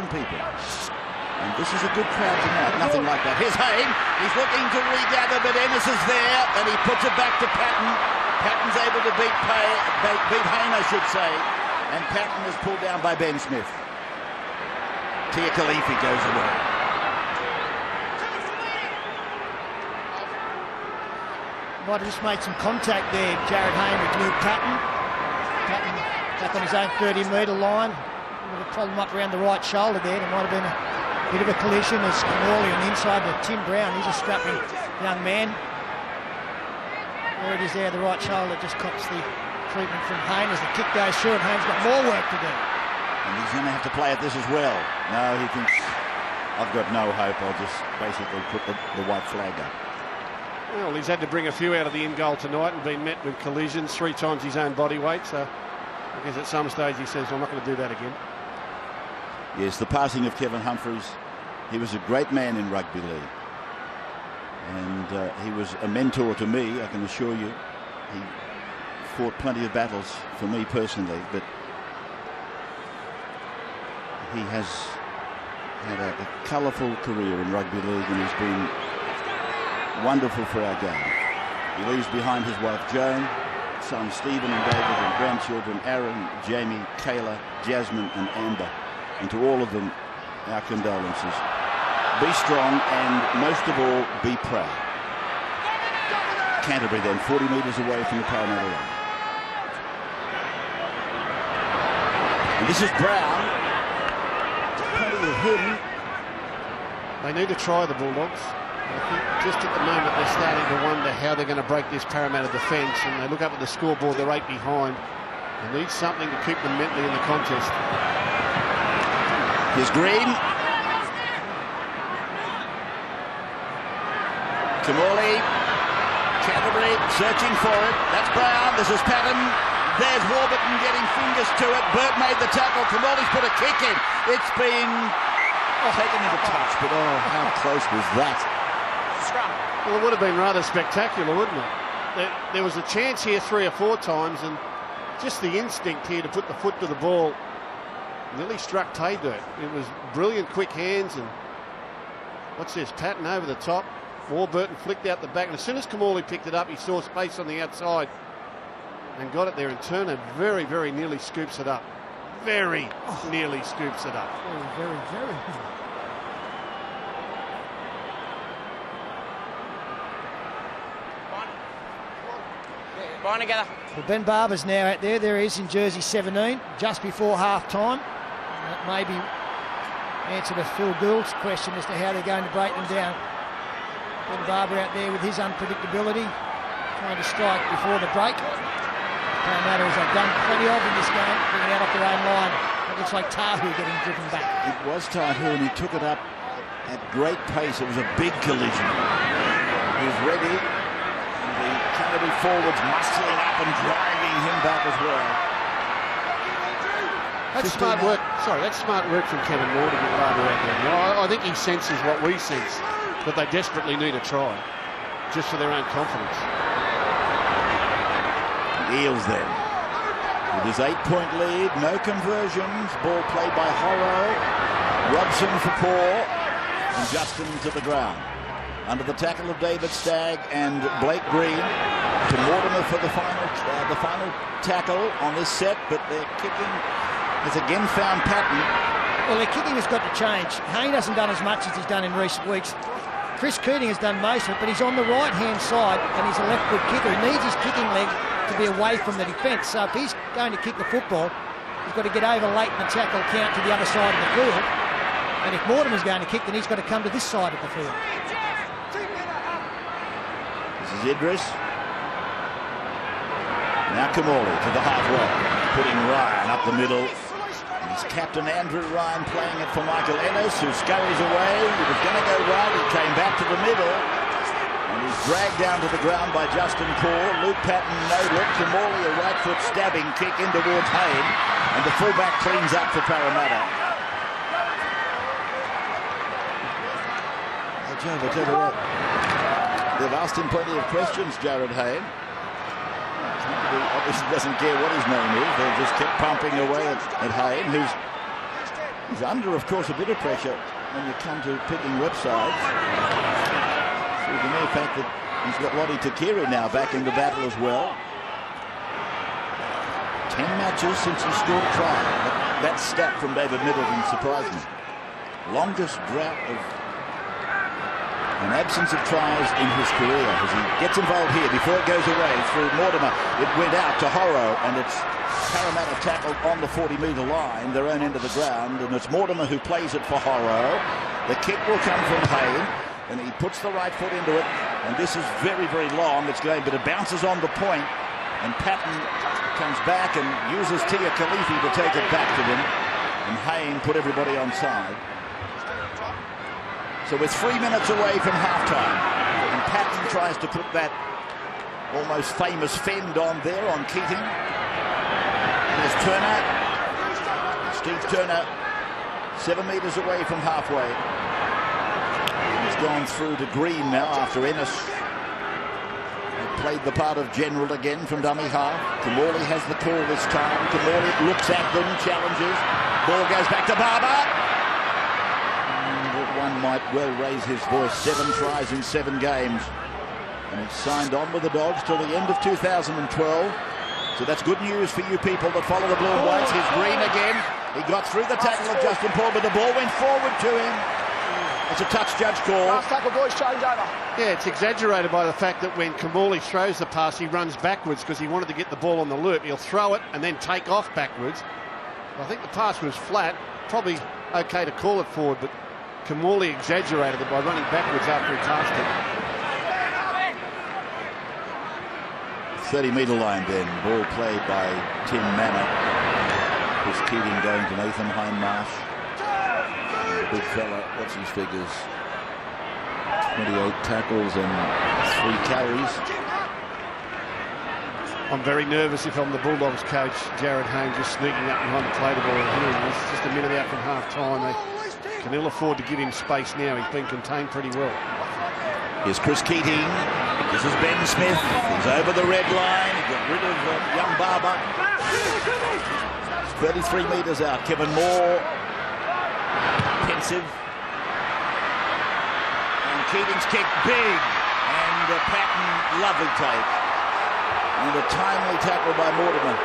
people. And this is a good crowd tonight. Nothing like that. Here's Hayne. He's looking to regather, but Ennis is there, and he puts it back to Patton. Patton's able to beat Hayne, I should say. And Patton is pulled down by Ben Smith. Tia Khalifi goes away. Might have just made some contact there, Jared Hayne with Luke Patton. Patton back on his own 30-metre line. Would have pulled him up around the right shoulder there. There might have been a bit of a collision as Connolly on the inside to Tim Brown. He's a strapping young man. There it is there, the right shoulder just cops the treatment from Hayne as the kick goes through, and Hayne's got more work to do. And he's going to have to play at this as well. No, he thinks, I've got no hope. I'll just basically put the white flag up. Well, he's had to bring a few out of the in goal tonight and been met with collisions, 3 times his own body weight. So I guess at some stage he says, I'm not going to do that again. Yes, the passing of Kevin Humphreys. He was a great man in rugby league. And he was a mentor to me, I can assure you. He fought plenty of battles for me personally, but he has had a colourful career in rugby league, and he's been wonderful for our game. He leaves behind his wife Joan, sons Stephen and David, and grandchildren Aaron, Jamie, Kayla, Jasmine and Amber. And to all of them, our condolences. Be strong and, most of all, be proud. Canterbury then, 40 metres away from the Parramatta line. And this is Brown. him. They need to try the Bulldogs. I think just at the moment they're starting to wonder how they're going to break this Parramatta defence, and they look up at the scoreboard, they're 8 behind. They need something to keep them mentally in the contest. Here's Green. Kamali. Canterbury searching for it. That's Brown. This is Patton. There's Warburton getting fingers to it. Burt made the tackle. Kamali's put a kick in. It's been taken into touch, but how close was that? Well, it would have been rather spectacular, wouldn't it? There was a chance here 3 or 4 times, and just the instinct here to put the foot to the ball nearly struck pay dirt. It was brilliant, quick hands, and what's this? Patton over the top. Warburton flicked out the back, and as soon as Kamali picked it up, he saw space on the outside and got it there, and Turner very, very nearly scoops it up. Very nearly scoops it up. Very, very. Bind together. Well, Ben Barber's now out there. There he is in jersey 17, just before half-time. That may be answer to Phil Gould's question as to how they're going to break them down. Ben Barber out there with his unpredictability, trying to strike before the break. Parramatta, as they've done plenty of in this game, bringing out off their own line. It looks like Tahu getting driven back. It was Tahu, and he took it up at great pace. It was a big collision. He was ready. The Canterbury forwards muscling up and driving him back as well. That's smart work. Sorry, that's smart work from Kevin Moore to get Barber out there. I think he senses what we sense, that they desperately need a try, just for their own confidence. Eels then, with his 8-point lead, no conversions. Ball played by Horrow. Robson for Paul, and Justin to the ground. Under the tackle of David Stagg and Blake Green, to Mortimer for the final tackle on this set, but their kicking has again found Patton. Well, their kicking has got to change. Hayne hasn't done as much as he's done in recent weeks. Chris Keating has done most of it, but he's on the right-hand side and he's a left-foot kicker. He needs his kicking leg to be away from the defence. So if he's going to kick the football, he's got to get over late in the tackle count to the other side of the field. And if Mortimer's going to kick, then he's got to come to this side of the field. This is Idris. Now Kamali to the halfway, putting Ryan up the middle. It's Captain Andrew Ryan playing it for Michael Ennis, who scurries away. He was going to go right, he came back to the middle, and he's dragged down to the ground by Justin Paul. Luke Patton, no look. Kamali, a right foot stabbing kick in towards Hayne, and the fullback cleans up for Parramatta. Oh, Joe, I tell you what, they've asked him plenty of questions, Jared Hayne. He obviously doesn't care what his name is. They just kept pumping away at Hayne, who's under, of course, a bit of pressure when you come to picking websites. So the mere fact that he's got Lottie Takiri now back in the battle as well. 10 matches since he scored a try. That stat from David Middleton surprised me. Longest drought of an absence of tries in his career as he gets involved here before it goes away through Mortimer. It went out to Horrow, and it's Parramatta tackled on the 40-metre line, their own end of the ground, and it's Mortimer who plays it for Horrow. The kick will come from Hayne, and he puts the right foot into it, and this is very, very long. It's going, but it bounces on the point, and Patton comes back and uses Tia Khalifi to take it back to them, and Hayne put everybody on side. So we're 3 minutes away from halftime, and Patton tries to put that almost famous fend on there on Keating. There's Turner. Steve Turner, 7 metres away from halfway. He's gone through to Green now after Ennis played the part of general again from dummy half. Kamali has the call this time. Kamali looks at them, challenges. Ball goes back to Barber. One might well raise his voice. 7 tries in 7 games, and he's signed on with the Dogs till the end of 2012. So that's good news for you people that follow the Blue and Whites. Here's Green again. He got through the tackle of Justin Paul, but the ball went forward to him. It's a touch judge call. Last tackle, boys, change over. Yeah, it's exaggerated by the fact that when Kamali throws the pass, he runs backwards because he wanted to get the ball on the loop. He'll throw it and then take off backwards. I think the pass was flat. probably okay to call it forward, but Kamali exaggerated it by running backwards after he passed it. 30-metre line then. Ball played by Tim Manor. Chris Keating going to Nathan Hindmarsh. Big fella, what's his figures? 28 tackles and 3 carries. I'm very nervous if I'm the Bulldogs coach, Jared Hayne, just sneaking up behind the play the ball and hearing this. Just a minute out from half-time. They can ill afford to give him space now. He's been contained pretty well. Here's Chris Keating. This is Ben Smith. He's over the red line. He got rid of young Barber. 33 metres out. Kevin Moore. Pensive. And Keating's kick big. And Patton, lovely take. And a timely tackle by Mortimer.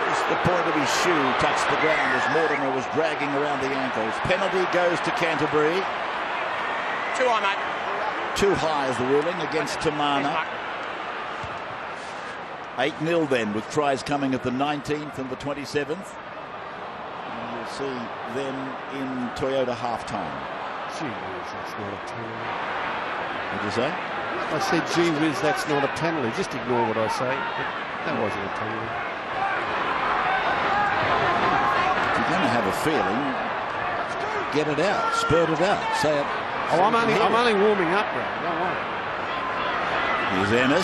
Just the point of his shoe touched the ground as Mortimer was dragging around the ankles. Penalty goes to Canterbury. Too high, mate. Too high is the ruling against Tamana. 8-0 then, with tries coming at the 19th and the 27th. And you'll see them in Toyota half-time. Gee whiz, that's not a penalty. What did you say? I said, gee whiz, that's not a penalty. Just ignore what I say. That wasn't a penalty. If you're going to have a feeling, get it out, spurt it out, say it. Oh, I'm only warming up, Ray. Don't worry. Here's Ennis.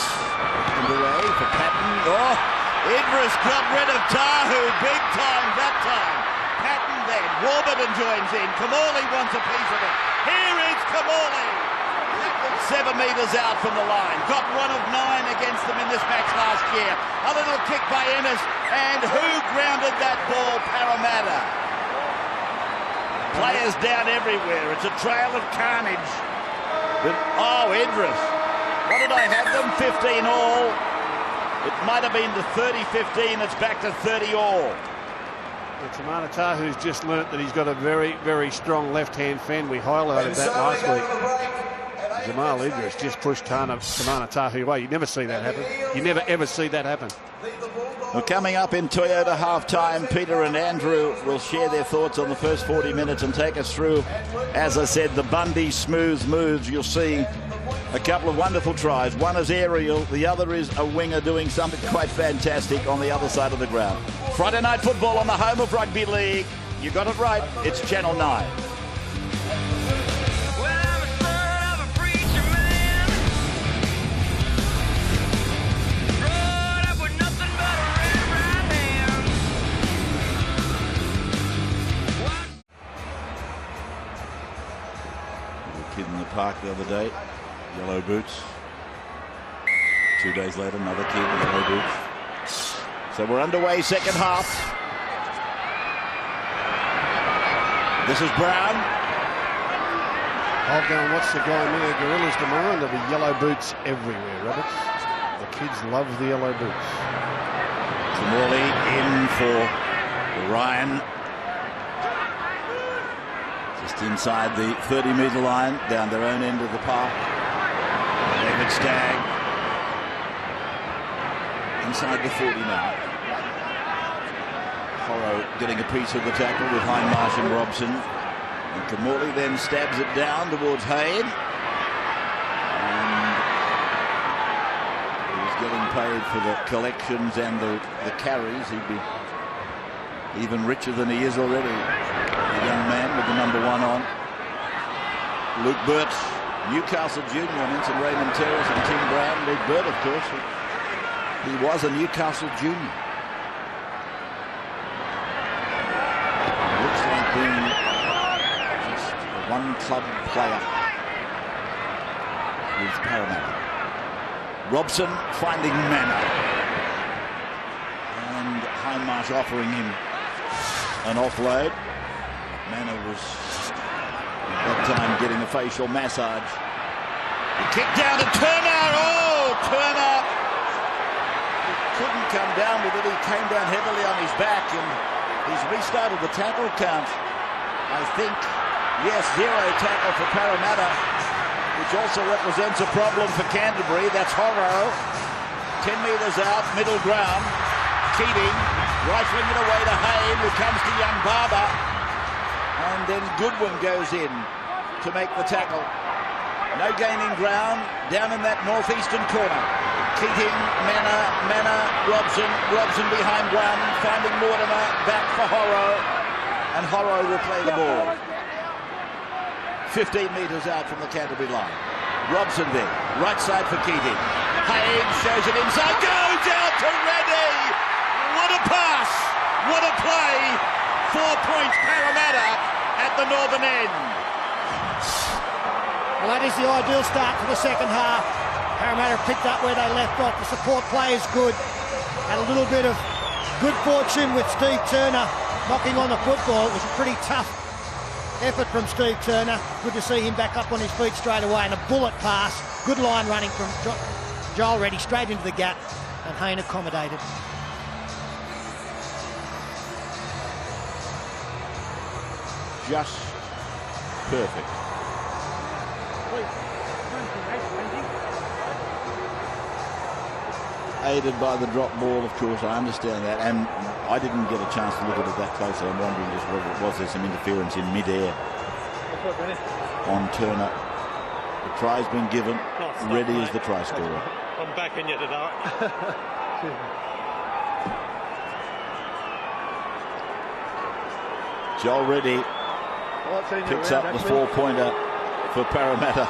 Underway for Patton. Oh, Idris got rid of Tahu big time that time. Patton then. Warburton joins in. Kamali wants a piece of it. Here is Kamali. 7 metres out from the line. Got 1 of 9 against them in this match last year. A little kick by Ennis. And who grounded that ball? Parramatta. Players down everywhere. It's a trail of carnage. But, oh, Idris. What did I have them? 15 all. It might have been to 30-15. It's back to 30 all. Well, Tamana Tahu's just learnt that he's got a very, very strong left-hand fan. We highlighted that last week. Jamal Idris just pushed Tamana Tahu away. You never see that happen. You never, ever see that happen. Well, coming up in Toyota half-time, Peter and Andrew will share their thoughts on the first 40 minutes and take us through, as I said, the Bundy smooth moves. You'll see a couple of wonderful tries. One is aerial, the other is a winger doing something quite fantastic on the other side of the ground. Friday night football on the home of rugby league. You got it right. It's Channel 9. Kid in the park the other day, yellow boots. 2 days later, another kid in yellow boots. So we're underway, second half. This is Brown. I'll go and watch the guy near Gorillas tomorrow, and there'll be yellow boots everywhere, Roberts. The kids love the yellow boots. Tamali in for Ryan. Just inside the 30-metre line, down their own end of the park. David Stagg. Inside the 40 now. Horrow getting a piece of the tackle with Hindmarsh and Robson. And Kamali then stabs it down towards Hayde. And he's getting paid for the collections and the carries. He'd be even richer than he is already. The young man with the number 1 on. Luke Burt, Newcastle Junior. I mentioned Raymond Terrace and Tim Brown. Luke Burt, of course. He was a Newcastle Junior. Looks like being just a one-club player with Parramatta. Robson finding Manor. And Hindmarsh offering him an offload. Manor was at that time getting a facial massage. He kicked down to Turner. Oh, Turner! He couldn't come down with it. He came down heavily on his back, and he's restarted the tackle count. I think, yes, 0 tackle for Parramatta, which also represents a problem for Canterbury. That's Horrow. 10 metres out, middle ground. Keating, rifling it away to Hayne, who comes to young Barber. And then Goodwin goes in to make the tackle. No gaining ground down in that northeastern corner. Keating, Mena, Robson behind one, finding Mortimer, back for Horrow, and Horrow will play the ball. 15 metres out from the Canterbury line. Robson there, right side for Keating. Haynes shows it inside, goes out to Reddy! What a pass! What a play! 4 points Parramatta at the northern end. Well, that is the ideal start for the second half. Parramatta picked up where they left off. The support play is good. Had a little bit of good fortune with Steve Turner knocking on the football. It was a pretty tough effort from Steve Turner. Good to see him back up on his feet straight away. And a bullet pass. Good line running from Joel Reddy straight into the gap. And Hayne accommodated. Just perfect. Aided by the drop ball, of course, I understand that, and I didn't get a chance to look at it that closely. I'm wondering just was there some interference in mid-air on Turner. The try's been given. Reddy is the try scorer. I'm backing you today. Joel Reddy picks up the 4-pointer for Parramatta.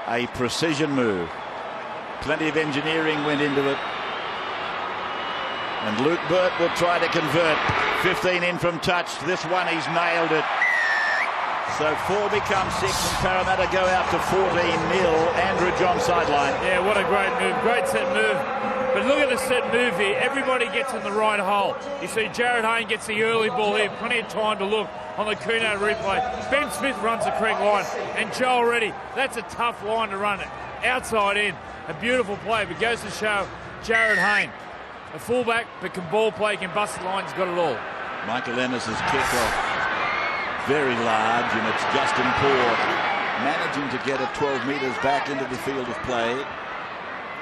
A precision move. Plenty of engineering went into it. And Luke Burt will try to convert. 15 in from touch. This one, he's nailed it. So 4 becomes 6 and Parramatta go out to 14-0. Andrew John sideline. Yeah, what a great move. Great set move. But look at the set move here. Everybody gets in the right hole. You see Jared Hayne gets the early ball here. Plenty of time to look on the Kuno replay. Ben Smith runs the correct line. And Joel Reddy, that's a tough line to run it. Outside in. A beautiful play, but goes to show Jared Hayne. A fullback, but can ball play, can bust the line, he's got it all. Michael Ennis's kick-off. Very large, and it's Justin Poor managing to get it 12 metres back into the field of play.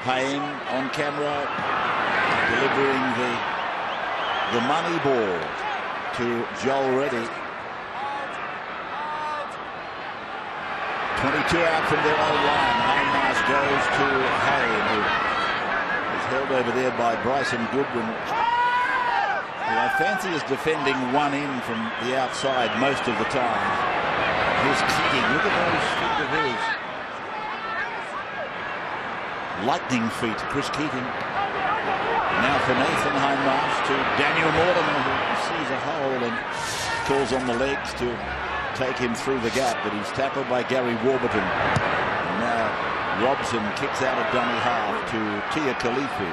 Hayne on camera, delivering the money ball to Joel Reddy. 22 out from their own line. Haynes goes to Hayne, who is held over there by Bryson Goodwin, who I fancy is defending one in from the outside most of the time. Here's Keating. Look at those feet of his. Lightning feet, Chris Keating. Now for Nathan Hindmarsh to Daniel Mortimer, who sees a hole and calls on the legs to take him through the gap, but he's tackled by Gary Warburton. And now Robson kicks out of dummy half to Tia Khalifi.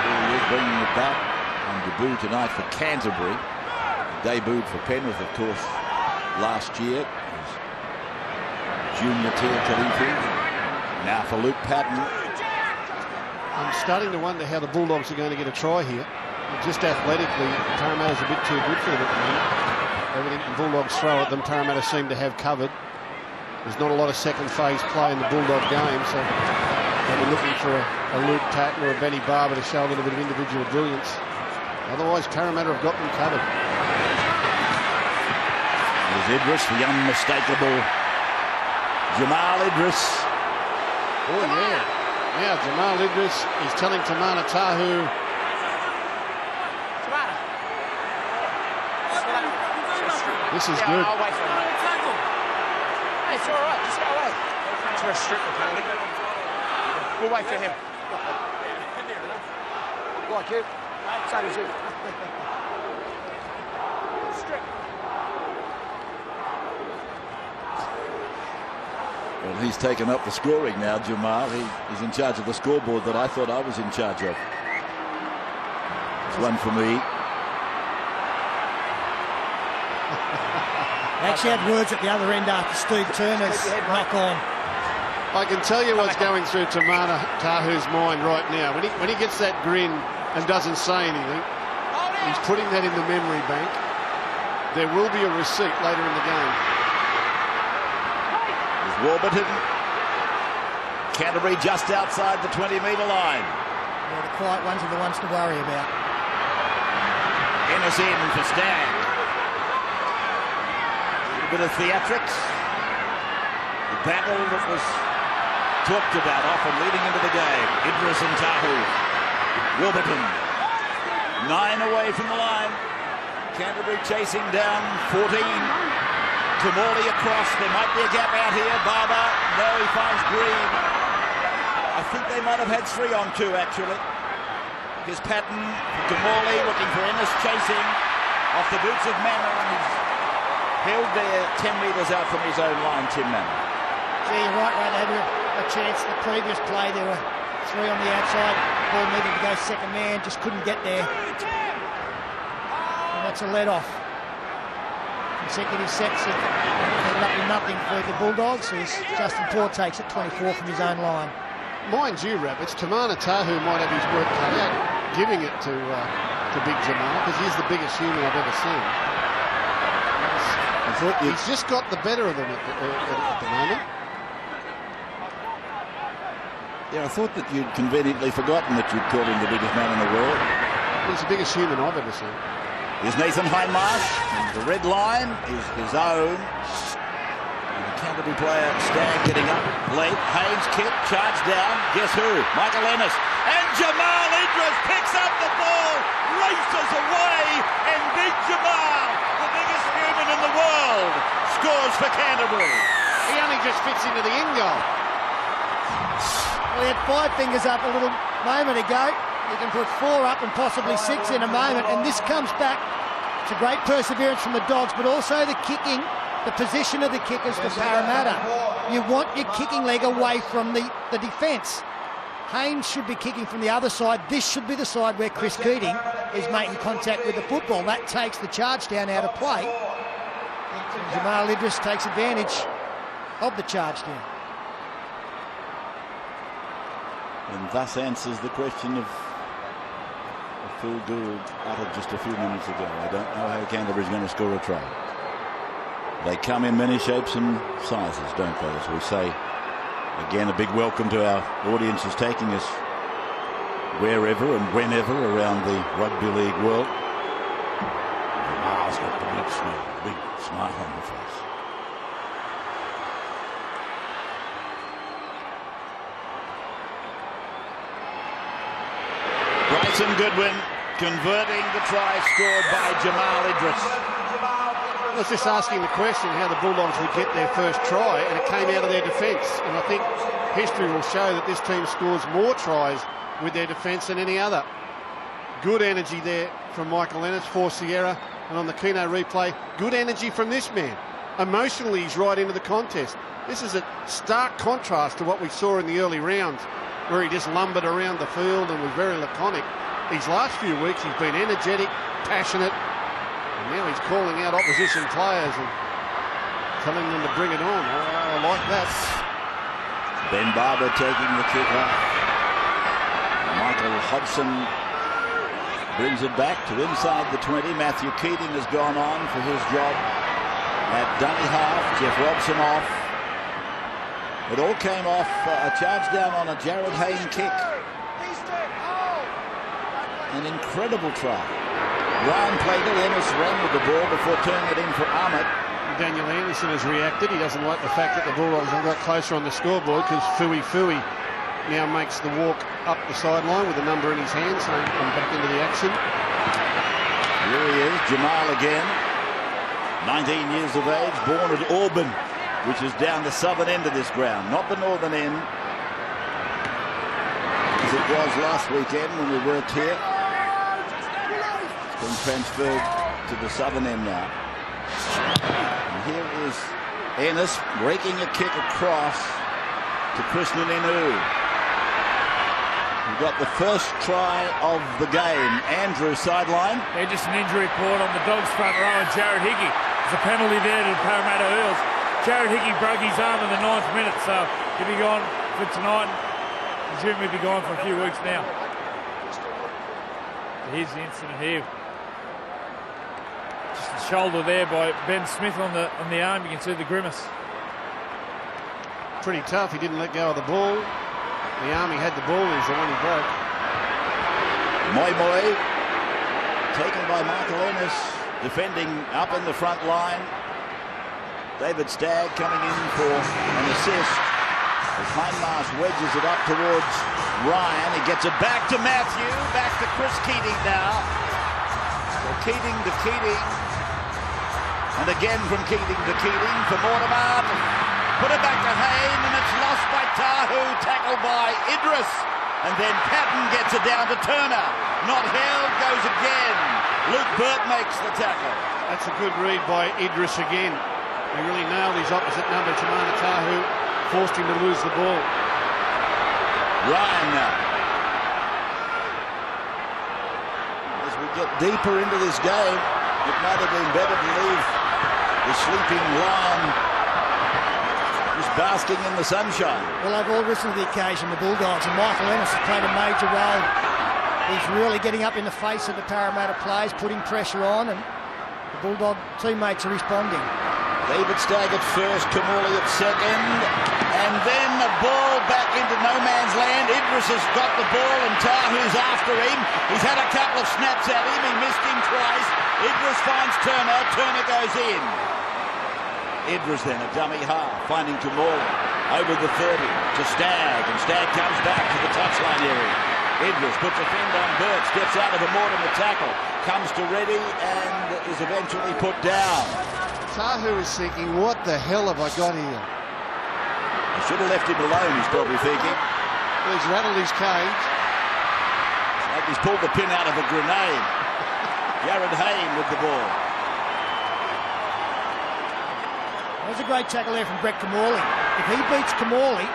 And he is bringing it back on debut tonight for Canterbury. Debuted for Penrith, of course, last year. Junior Tia Khalifi. Now for Luke Patton. I'm starting to wonder how the Bulldogs are going to get a try here. Just athletically, Parramatta's a bit too good for them at the moment. Everything the Bulldogs throw at them, Parramatta seem to have covered. There's not a lot of second phase play in the Bulldog game, so they'll be looking for a Luke Patton or a Benny Barber to show a little bit of individual brilliance. Otherwise, Parramatta have got them covered. There's Idris, the unmistakable Jamal Idris. Oh, yeah. Now, Jamal Idris is telling Tamana Tahu. This is good. I'll wait for him. Hey, it's all right. Just go away. It's for a strip, apparently. We'll wait for him. Like you. Same as you. Strip. Well, he's taken up the scoring now, Jamal. He's in charge of the scoreboard that I thought I was in charge of. It's one for me. They actually had words at the other end after Steve Turner's knock on. I can tell you what's going through Tamana Tahu's mind right now. When he gets that grin and doesn't say anything, he's putting that in the memory bank. There will be a receipt later in the game. There's Warburton. Canterbury just outside the 20-metre line. Yeah, the quiet ones are the ones to worry about. Ennis in for Stagg. A little bit of theatrics. The battle that was talked about often leading into the game. Idris and Tahu. Wilberton. 9 away from the line. Canterbury chasing down 14. Tamali across. There might be a gap out here. Barber. No, he finds Green. I think they might have had 3 on 2 actually. His pattern. Tamali looking for Ennis chasing. Off the boots of Manor, and he's held there 10 metres out from his own line, Tim Manor. Yeah, you're right, Ray. They had a chance. The previous play, there were 3 on the outside. Ball needed to go second man, just couldn't get there. And that's a let-off. Consecutive sets of nothing for the Bulldogs, as Justin Poor takes it 24 from his own line. Mind you, Rabbits, Tamana Tahu might have his work cut out giving it to Big Jamal, because he's the biggest human I've ever seen. He's just got the better of them at the moment. Yeah, I thought that you'd conveniently forgotten that you'd called him the biggest man in the world. He's the biggest human I've ever seen. Here's Nathan Hindmarsh. The red line is his own. And the Canterbury player, Stagg, getting up late. Haynes kick, charge down. Guess who? Michael Ennis. And Jamal Idris picks up the ball, races away, and Big Jamal, the biggest human in the world, scores for Canterbury. He only just fits into the in goal. Well, he had 5 fingers up a little moment ago. He can put 4 up and possibly 6 in a moment, and this comes back to great perseverance from the Dogs, but also the kicking, the position of the kickers for Parramatta. You want your kicking leg away from the defence. Haynes should be kicking from the other side. This should be the side where Chris Keating is making contact with the football. That takes the charge down out of play. And Jamal Idris takes advantage of the charge down. And thus answers the question of Phil Gould uttered just a few minutes ago. I don't know how Canterbury's going to score a try. They come in many shapes and sizes, don't they? As we say, again, a big welcome to our audiences taking us wherever and whenever around the rugby league world. Jamal's got the big smile on the face. Bryson Goodwin converting the try scored by Jamal Idris. I was just asking the question how the Bulldogs would get their first try, and it came out of their defence. And I think history will show that this team scores more tries with their defence than any other. Good energy there from Michael Ennis for Sierra, and on the Keno replay, good energy from this man. Emotionally, he's right into the contest. This is a stark contrast to what we saw in the early rounds, where he just lumbered around the field and was very laconic. These last few weeks, he's been energetic, passionate, and now he's calling out opposition players and telling them to bring it on. Oh, I like that. Ben Barber taking the kick off. Michael Hodgson brings it back to inside the 20. Matthew Keating has gone on for his job at dummy half. Jeff Robson off. It all came off a charge down on a Jared Hayne kick. An incredible try. Ryan played it. Ennis ran with the ball before turning it in for Ahmed. Daniel Anderson has reacted. He doesn't like the fact that the Bulldogs have got closer on the scoreboard, because Fui now makes the walk up the sideline with the number in his hand, saying, I'm back into the action. Here he is, Jamal again. 19 years of age, born at Auburn, which is down the southern end of this ground, not the northern end, as it was last weekend when we worked here. It's been transferred to the southern end now. And here is Ennis raking a kick across to Krishnan Inu. We've got the first try of the game. Andrew sideline. Yeah, just an injury report on the Dogs front row, and Jared Hickey. There's a penalty there to the Parramatta Eels. Jared Hickey broke his arm in the 9th minute, so he'll be gone for tonight. Presumably he'll be gone for a few weeks now. Here's the incident here. Just the shoulder there by Ben Smith on the arm. You can see the grimace. Pretty tough. He didn't let go of the ball. The arm, he had the ball, is the one he broke. Moi taken by Michael Ennis, defending up in the front line. David Stagg coming in for an assist as Hindmarsh wedges it up towards Ryan. He gets it back to Matthew, back to Chris Keating now. So Keating to Keating, and again from Keating to Keating for Mortimer. Put it back to Hayne, and it's lost by Tahu, tackled by Idris. And then Patton gets it down to Turner. Not held, goes again. Luke Burt makes the tackle. That's a good read by Idris again. He really nailed his opposite number, Tamana Tahu, forced him to lose the ball. Ryan now. As we get deeper into this game, it might have been better to leave the sleeping Lion just basking in the sunshine. Well, they've all risen to the occasion, the Bulldogs, and Michael Ennis has played a major role. He's really getting up in the face of the Parramatta players, putting pressure on, and the Bulldog teammates are responding. David Stagg at first, Kamali at second, and then the ball back into no man's land. Idris has got the ball and Tahu's after him. He's had a couple of snaps at him, he missed him twice. Idris finds Turner, Turner goes in. Idris then, a dummy half, finding Kamali over the 30 to Stagg, and Stagg comes back to the touchline area. Idris puts a fend on Burt, steps out of a Mortimer tackle, comes to Reddy and is eventually put down. Tahu is thinking, what the hell have I got here? I should have left him alone, he's probably thinking. Well, he's rattled his cage. Like he's pulled the pin out of a grenade. Jared Hayne with the ball. That was a great tackle there from Brett Kamali. If he beats Kamali,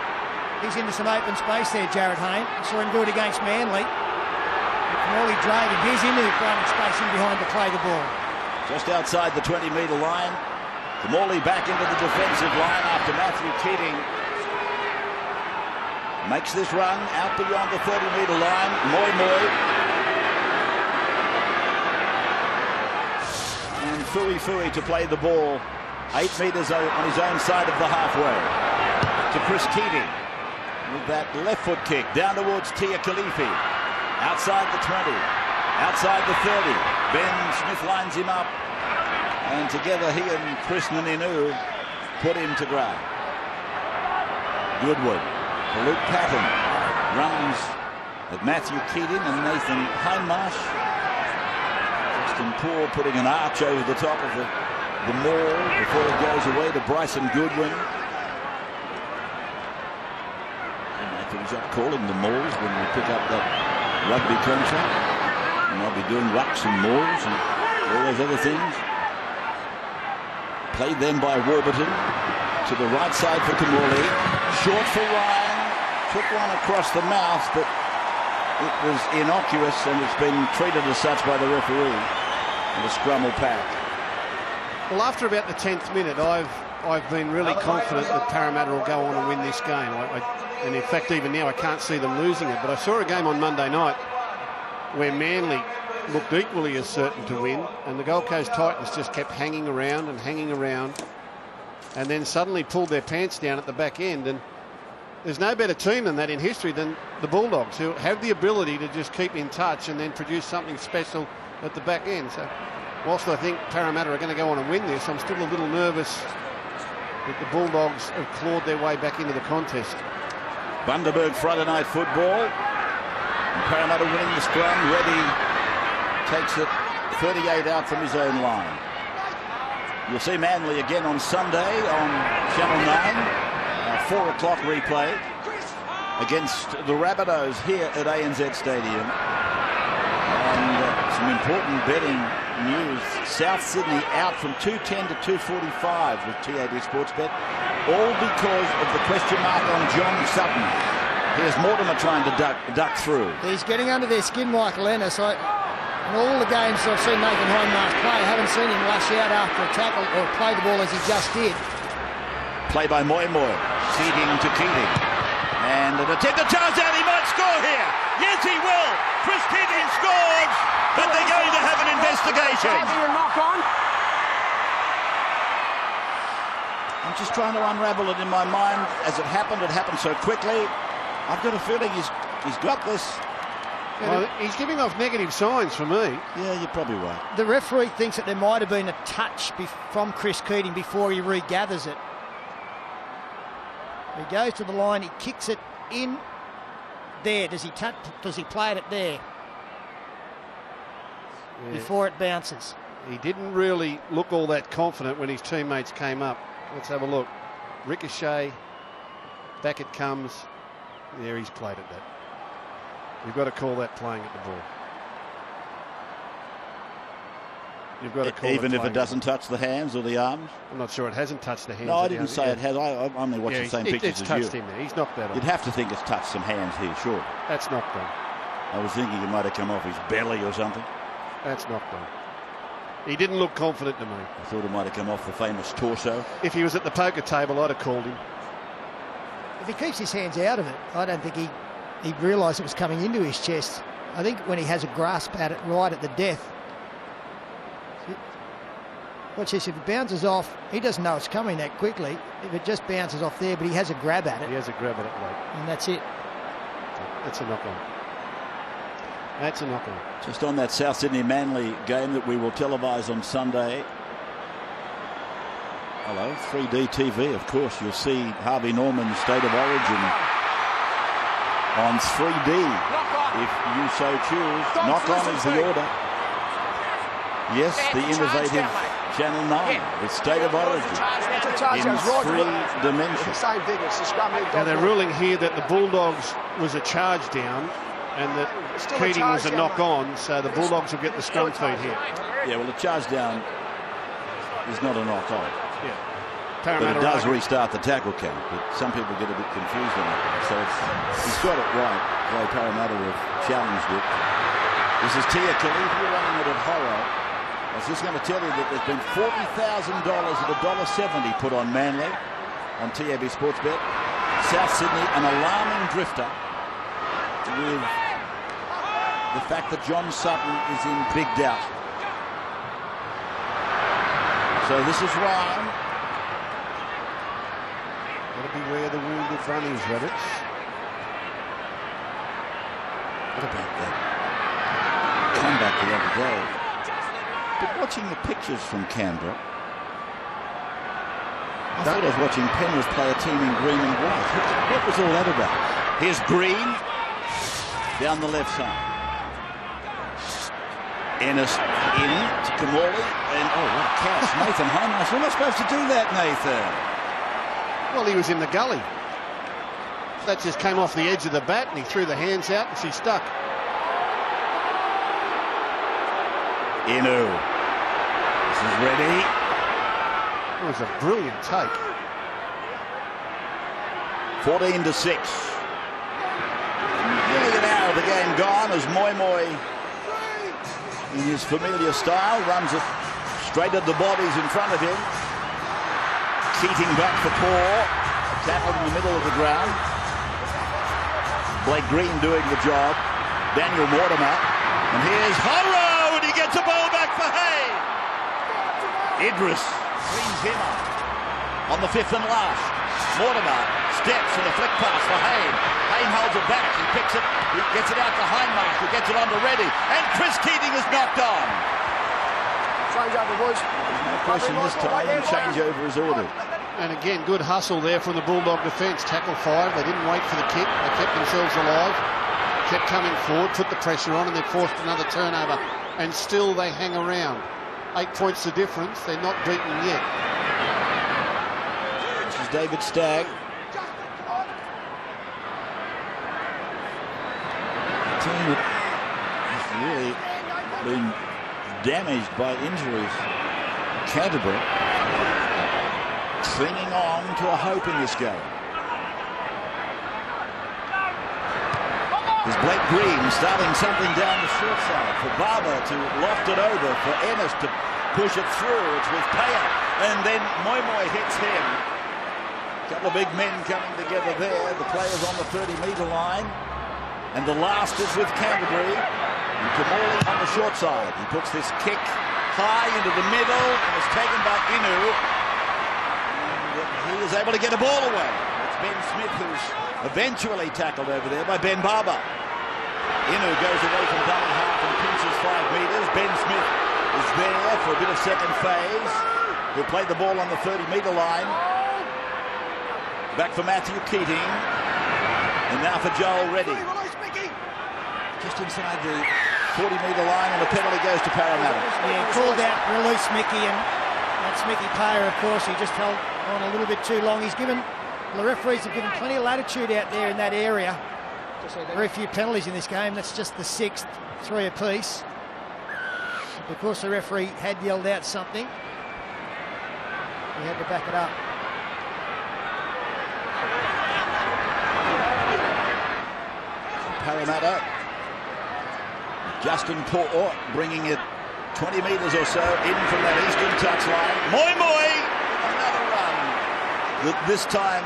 he's into some open space there, Jared Hayne. I saw him do it against Manly. Kamali drove him. He's into the front space in behind to play the ball. Just outside the 20-metre line. Kamali back into the defensive line after Matthew Keating makes this run out beyond the 30-metre line. Moi. And Fui to play the ball 8 metres on his own side of the halfway. To Chris Keating with that left foot kick down towards Tia Khalifi. Outside the 20, outside the 30. Ben Smith lines him up, and together he and Chris Naninu put him to ground. Goodwood for Luke Patton runs at Matthew Keating and Nathan Hindmarsh. Justin Poole putting an arch over the top of the maul before it goes away to Bryson Goodwin. And Nathan's up calling the mauls when we pick up that rugby contract. And I'll be doing rucks and mauls and all those other things. Played then by Warburton to the right side for Kamali. Short for Ryan. Took one across the mouth, but it was innocuous and it's been treated as such by the referee. And the scrum will pack. Well, after about the 10th minute, I've been really confident that Parramatta will go on and win this game. And in fact, even now, I can't see them losing it. But I saw a game on Monday night where Manly looked equally as certain to win, and the Gold Coast Titans just kept hanging around, and then suddenly pulled their pants down at the back end. And there's no better team than that in history than the Bulldogs, who have the ability to just keep in touch and then produce something special at the back end. So whilst I think Parramatta are going to go on and win this, I'm still a little nervous that the Bulldogs have clawed their way back into the contest. Bundaberg Friday night football. And Parramatta winning the scrum. Reddy takes it 38 out from his own line. You'll see Manly again on Sunday on Channel 9. 4 o'clock replay against the Rabbitohs here at ANZ Stadium. And some important betting news. South Sydney out from 210 to 245 with TAB Sportsbet, all because of the question mark on John Sutton. Here's Mortimer trying to duck through. He's getting under their skin, Michael Ennis. In all the games I've seen Nathan Hindmarsh play, I haven't seen him lash out after a tackle or play the ball as he just did. Play by Moi. Keating to Keating. And an attempt to charge out. He might score here. Yes, he will. Chris Keating scores, but they're going to have an investigation. I'm just trying to unravel it in my mind. As it happened so quickly. I've got a feeling he's got this. Well, he's giving off negative signs for me. Yeah, you're probably right. The referee thinks that there might have been a touch from Chris Keating before he regathers it. He goes to the line, he kicks it in there. Does he play it there? Yeah. Before it bounces. He didn't really look all that confident when his teammates came up. Let's have a look. Ricochet, back it comes. There, he's played at that. You've got to call that playing at the ball. You've got to call even if it doesn't touch the hands or the arms? I'm not sure it hasn't touched the hands. No, I didn't say it has. I only watched the same pictures as you. It's touched him there. He's knocked that off. You'd have to think it's touched some hands here, sure. That's knocked on. I was thinking it might have come off his belly or something. That's knocked on. He didn't look confident to me. I thought it might have come off the famous torso. If he was at the poker table, I'd have called him. If he keeps his hands out of it, I don't think he'd realise it was coming into his chest. I think when he has a grasp at it right at the death. Watch this, if it bounces off, he doesn't know it's coming that quickly. If it just bounces off there, but he has a grab at it. He has a grab at it late. And that's it. That's a knock-on. That's a knock-on. Just on that South Sydney Manly game that we will televise on Sunday. Hello, 3D TV, of course. You'll see Harvey Norman's State of Origin on 3D if you so choose. Knock on is the order. Yes, the innovative Channel 9 with State of Origin in 3 dimensions. Now they're ruling here that the Bulldogs was a charge down and that Keating was a knock on, so the Bulldogs will get the scrum feed here. Yeah, well, the charge down is not a knock on. Yeah. But it does restart the tackle count, but some people get a bit confused on it. So he's got it right, the way Parramatta have challenged it. This is Tia Khalifa running it at Horror. I was just going to tell you that there's been $40,000 at $1.70 put on Manly on TAB Sportsbet. South Sydney, an alarming drifter with the fact that John Sutton is in big doubt. So this is Ryan. Got to beware the wounded bunnies, Rabbits. What about that comeback the other day? But watching the pictures from Canberra, I thought I was watching Penrith play a team in green and white. What was all that about? Here's Green down the left side. Ennis in to Kamali, and oh, what a catch. Nathan Hindmarsh. We're not supposed to do that, Nathan. Well, he was in the gully. That just came off the edge of the bat and he threw the hands out and she stuck. Inu. This is ready. It was a brilliant take. 14-6. Nearly an hour of the game gone as Moi in his familiar style runs it straight at the bodies in front of him. Keating back for Paul. Tackled in the middle of the ground. Blake Green doing the job. Daniel Mortimer. And here's Horrow, and he gets a ball back for Hay. Idris cleans him up on the 5th and last. Mortimer steps and a flick pass for Hayne. Hayne holds it back. He picks it. He gets it out to Hindmarsh, who gets it on to Reddy. And Chris Keating is knocked on. Change over, boys. No question this time. Change over is ordered. And again, good hustle there from the Bulldog defence. Tackle 5. They didn't wait for the kick. They kept themselves alive. Kept coming forward, put the pressure on, and they forced another turnover. And still they hang around. 8 points the difference. They're not beaten yet. This is David Stagg. A team that has really been damaged by injuries. Canterbury clinging on to a hope in this game. There's Blake Green starting something down the short side for Barber to loft it over, for Ennis to push it through. It's with Paya, and then Moi hits him. A couple of big men coming together there. The players on the 30-metre line. And the last is with Canterbury. And Kamali on the short side. He puts this kick high into the middle and is taken by Inu. And he is able to get a ball away. It's Ben Smith who's eventually tackled over there by Ben Barber. Inu goes away from dummy half and pinches 5 metres. Ben Smith is there for a bit of second phase. He'll play the ball on the 30-metre line. Back for Matthew Keating. And now for Joel Reddy. Just inside the 40-metre line, and the penalty goes to Parramatta. Yeah, called out release Mickey, and that's Mickey Payer, of course. He just held on a little bit too long. The referees have given plenty of latitude out there in that area. Very few penalties in this game. That's just the 6th, 3 apiece. Because the referee had yelled out something, he had to back it up. Parramatta. Justin Paul bringing it 20 metres or so in from that eastern touchline. Moi, another run. This time,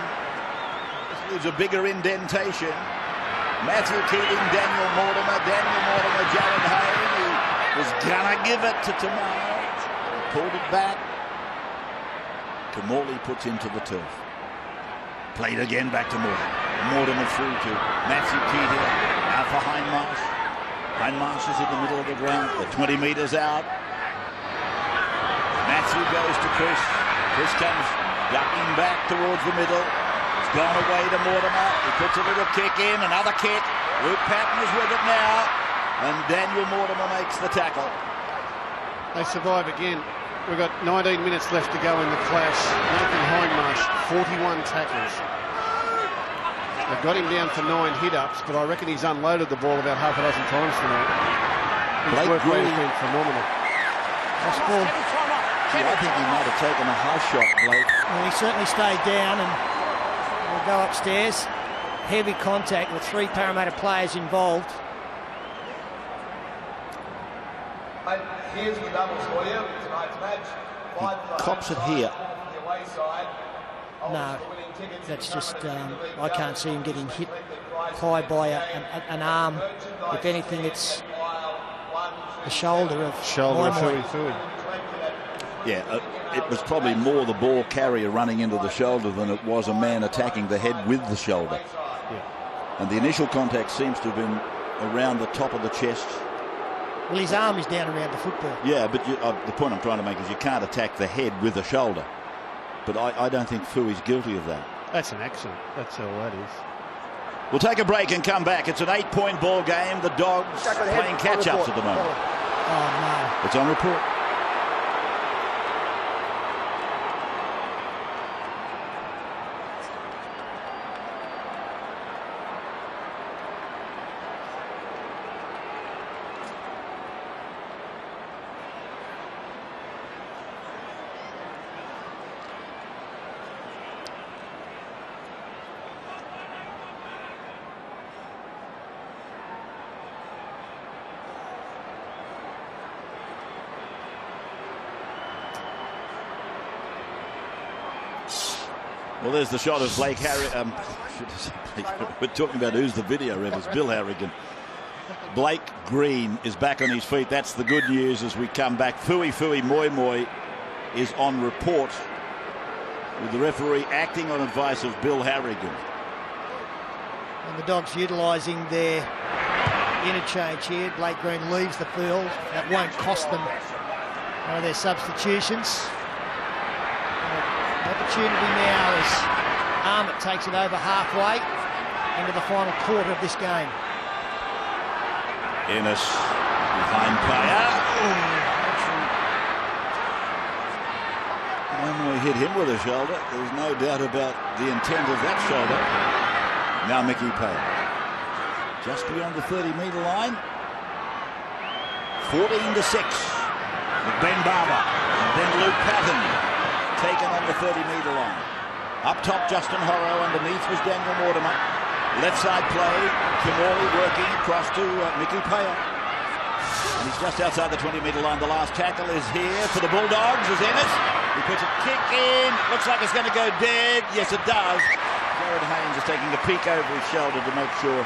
this leaves a bigger indentation. Matthew Keating, Daniel Mortimer, Jared Hayne, who was gonna give it to Tamara. Pulled it back. Kamali puts into the turf. Played again back to Mortimer. Mortimer through to Matthew Keating. Now for Hindmarsh. Hindmarsh is in the middle of the ground. They're 20 metres out. Matthew goes to Chris. Chris comes ducking back towards the middle. It's gone away to Mortimer. He puts a little kick in. Another kick. Luke Patton is with it now. And Daniel Mortimer makes the tackle. They survive again. We've got 19 minutes left to go in the clash. Nathan Hindmarsh, 41 tackles. They've got him down for 9 hit-ups, but I reckon he's unloaded the ball about half a dozen times tonight. His work rate has been phenomenal. I think he might have taken a high shot, Blake. Well, he certainly stayed down and will go upstairs. Heavy contact with 3 Parramatta players involved. Here's the doubles for you. Tonight's match. He cops it here. No, that's just, I can't see him getting hit high by an arm. If anything, it's the shoulder of Fui. Yeah, it was probably more the ball carrier running into the shoulder than it was a man attacking the head with the shoulder. Yeah. And the initial contact seems to have been around the top of the chest. Well, his arm is down around the football. Yeah, but the point I'm trying to make is you can't attack the head with the shoulder. But I don't think Fui's guilty of that. That's an accident. That's all that is. We'll take a break and come back. It's an 8-point ball game. The Dogs playing catch-ups at the moment. Oh, no. It's on report. Well, there's the shot of Blake Harrigan. We're talking about who's the video ref. It's Bill Harrigan. Blake Green is back on his feet. That's the good news as we come back. Fui Moi is on report with the referee acting on advice of Bill Harrigan. And the Dogs utilising their interchange here. Blake Green leaves the field. That won't cost them one of their substitutions. Opportunity now as Armit takes it over halfway into the final quarter of this game. Ennis behind player. When we hit him with a shoulder, there's no doubt about the intent of that shoulder. Now Mickey Payer. Just beyond the 30-metre line. 14-6 with Ben Barber and then Luke Patton. Taken on the 30-metre line. Up top, Justin Horrow. Underneath was Daniel Mortimer. Left side play. Kamali working across to Mickey Payer. And he's just outside the 20-metre line. The last tackle is here for the Bulldogs. Is Ennis. He puts a kick in. Looks like it's going to go dead. Yes, it does. Jared Haynes is taking a peek over his shoulder to make sure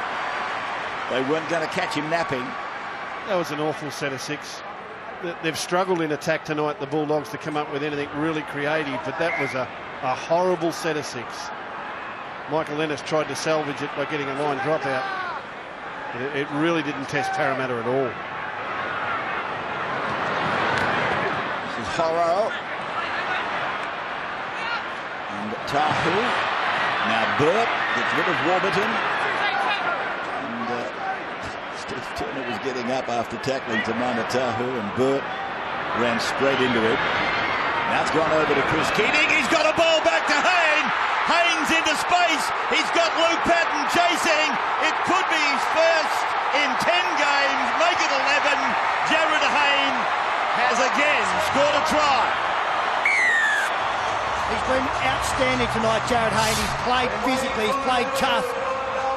they weren't going to catch him napping. That was an awful set of 6. They've struggled in attack tonight, the Bulldogs, to come up with anything really creative, but that was a horrible set of 6. Michael Ennis tried to salvage it by getting a line drop out. It really didn't test Parramatta at all. This is Horrow. And Tahu. Now Burt gets rid of Warburton. And Steve Turner was getting up after tackling Tamana Tahu, and Burt ran straight into it. Now it's gone over to Chris Keating. He's got a ball back to Hayne. Haynes into space. He's got Luke Patton chasing. It could be his first in 10 games. Make it 11. Jared Hayne has again scored a try. He's been outstanding tonight, Jared Hayne. He's played physically, he's played tough.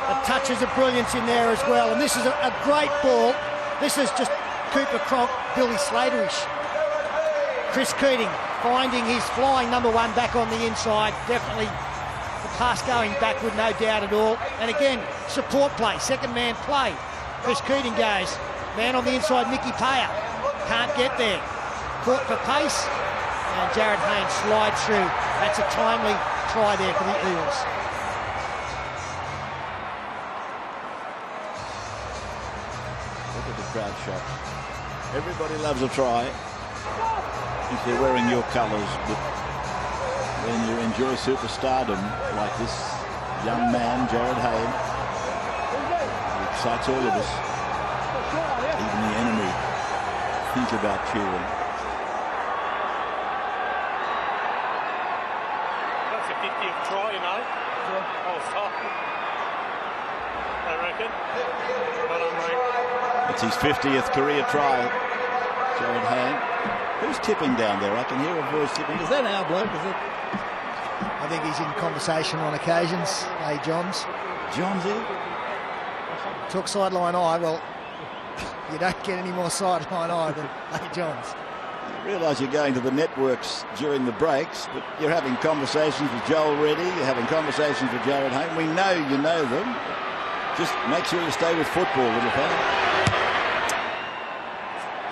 The touches of brilliance in there as well. And this is a great ball. This is just Cooper Cronk, Billy Slaterish. Chris Keating finding his flying number one back on the inside. Definitely the pass going backward, no doubt at all. And again, support play, second man play. Chris Keating goes. Man on the inside, Mickey Payer. Can't get there. Caught for pace. And Jared Hayne slides through. That's a timely try there for the Eels. Look at the crowd shot. Everybody loves a try if they're wearing your colours, but when you enjoy superstardom like this young man, Jared Hayne, it excites all of us. Even the enemy think about cheering. That's a 50th try, you know. Oh, stop. I reckon. Well done, mate. It's his 50th career try, Jared Hayne. Who's tipping down there? I can hear a voice tipping. Is that our bloke? Is it? I think he's in conversation on occasions. Hey, Johns. Johnsy? Took sideline eye. Well, you don't get any more sideline eye than Hey, Johns. You realise you're going to the networks during the breaks, but you're having conversations with Joel Reddy, you're having conversations with Jared Hayne. We know you know them. Just make sure you stay with football, little fella.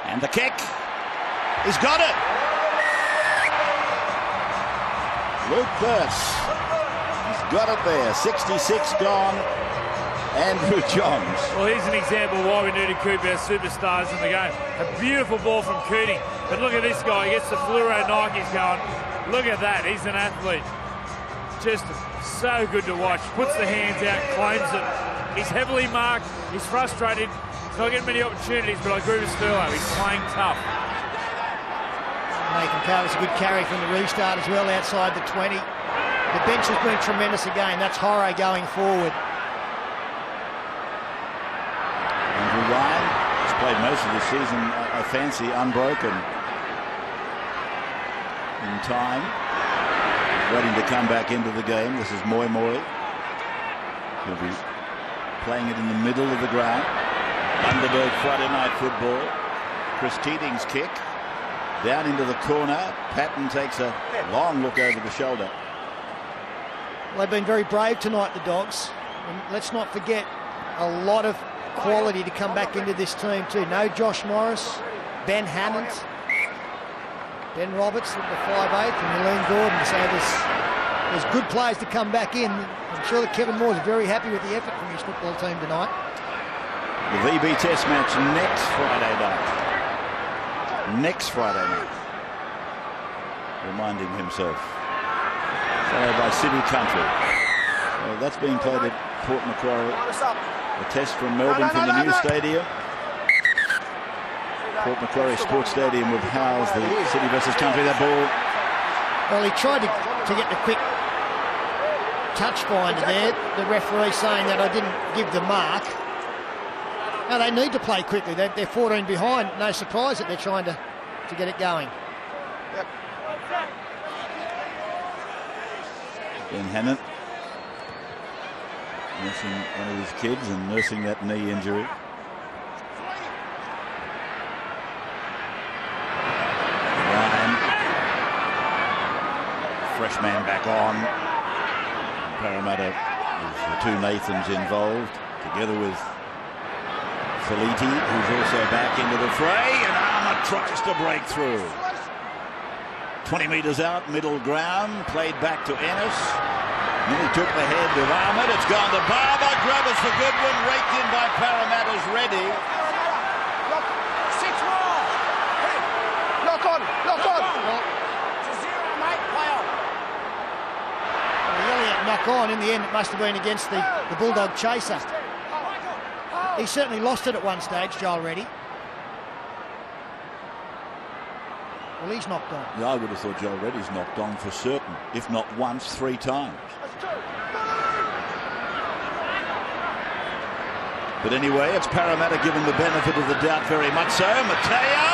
And the kick. He's got it. Luke Burse. He's got it there. 66 gone. Andrew Johns. Well, here's an example of why we need to keep our superstars in the game. A beautiful ball from Keating. But look at this guy. He gets the fluoro Nikes going. Look at that. He's an athlete. Just so good to watch. Puts the hands out, claims it. He's heavily marked. He's frustrated. He's not getting many opportunities, but I agree with Sterlo. He's playing tough. Nathan Carter's a good carry from the restart as well, outside the 20. The bench has been tremendous again. That's Horror going forward. Andrew Ryan has played most of the season, I fancy, unbroken. In time. Waiting to come back into the game. This is Moi Moi. He'll be playing it in the middle of the ground. Bundaberg Friday night football. Chris Keating's kick. Down into the corner. Patton takes a long look over the shoulder. Well, they've been very brave tonight, the Dogs. And let's not forget a lot of quality to come back into this team too. No Josh Morris, Ben Hammond, Ben Roberts at the 5'8", and Eileen Gordon. So there's good players to come back in. I'm sure that Kevin Moore's very happy with the effort from his football team tonight. The VB Test match next Friday night. Next Friday night. Reminding himself. Followed by City Country. That's being played at Port Macquarie. A test from Melbourne from the new stadium. Port Macquarie Sports Stadium will house the City versus Country. That ball. Well, he tried to get the quick touch finder there. The referee saying that I didn't give the mark. No, they need to play quickly. They're 14 behind. No surprise that they're trying to get it going. Yep. Ben Hannant nursing one of his kids and nursing that knee injury. Ryan, fresh man back on. Parramatta with the two Nathans involved, together with Feliti, who's also back into the fray, and Armour tries to break through. 20 metres out, middle ground, played back to Ennis. Then he took the head of Ahmed. It's gone to Barber. Grubbers for Goodwin. Raked in by Parramatta's Reddy. Six more. Hey, lock on. It's a 0, mate. Play on. Yelling at knock on. In the end, it must have been against the Bulldog chaser. He certainly lost it at one stage, Joel Reddy. Well, he's knocked on. Yeah, I would have thought Joel Reddy's knocked on for certain, if not once, 3 times. But anyway, it's Parramatta given the benefit of the doubt very much so. Mateo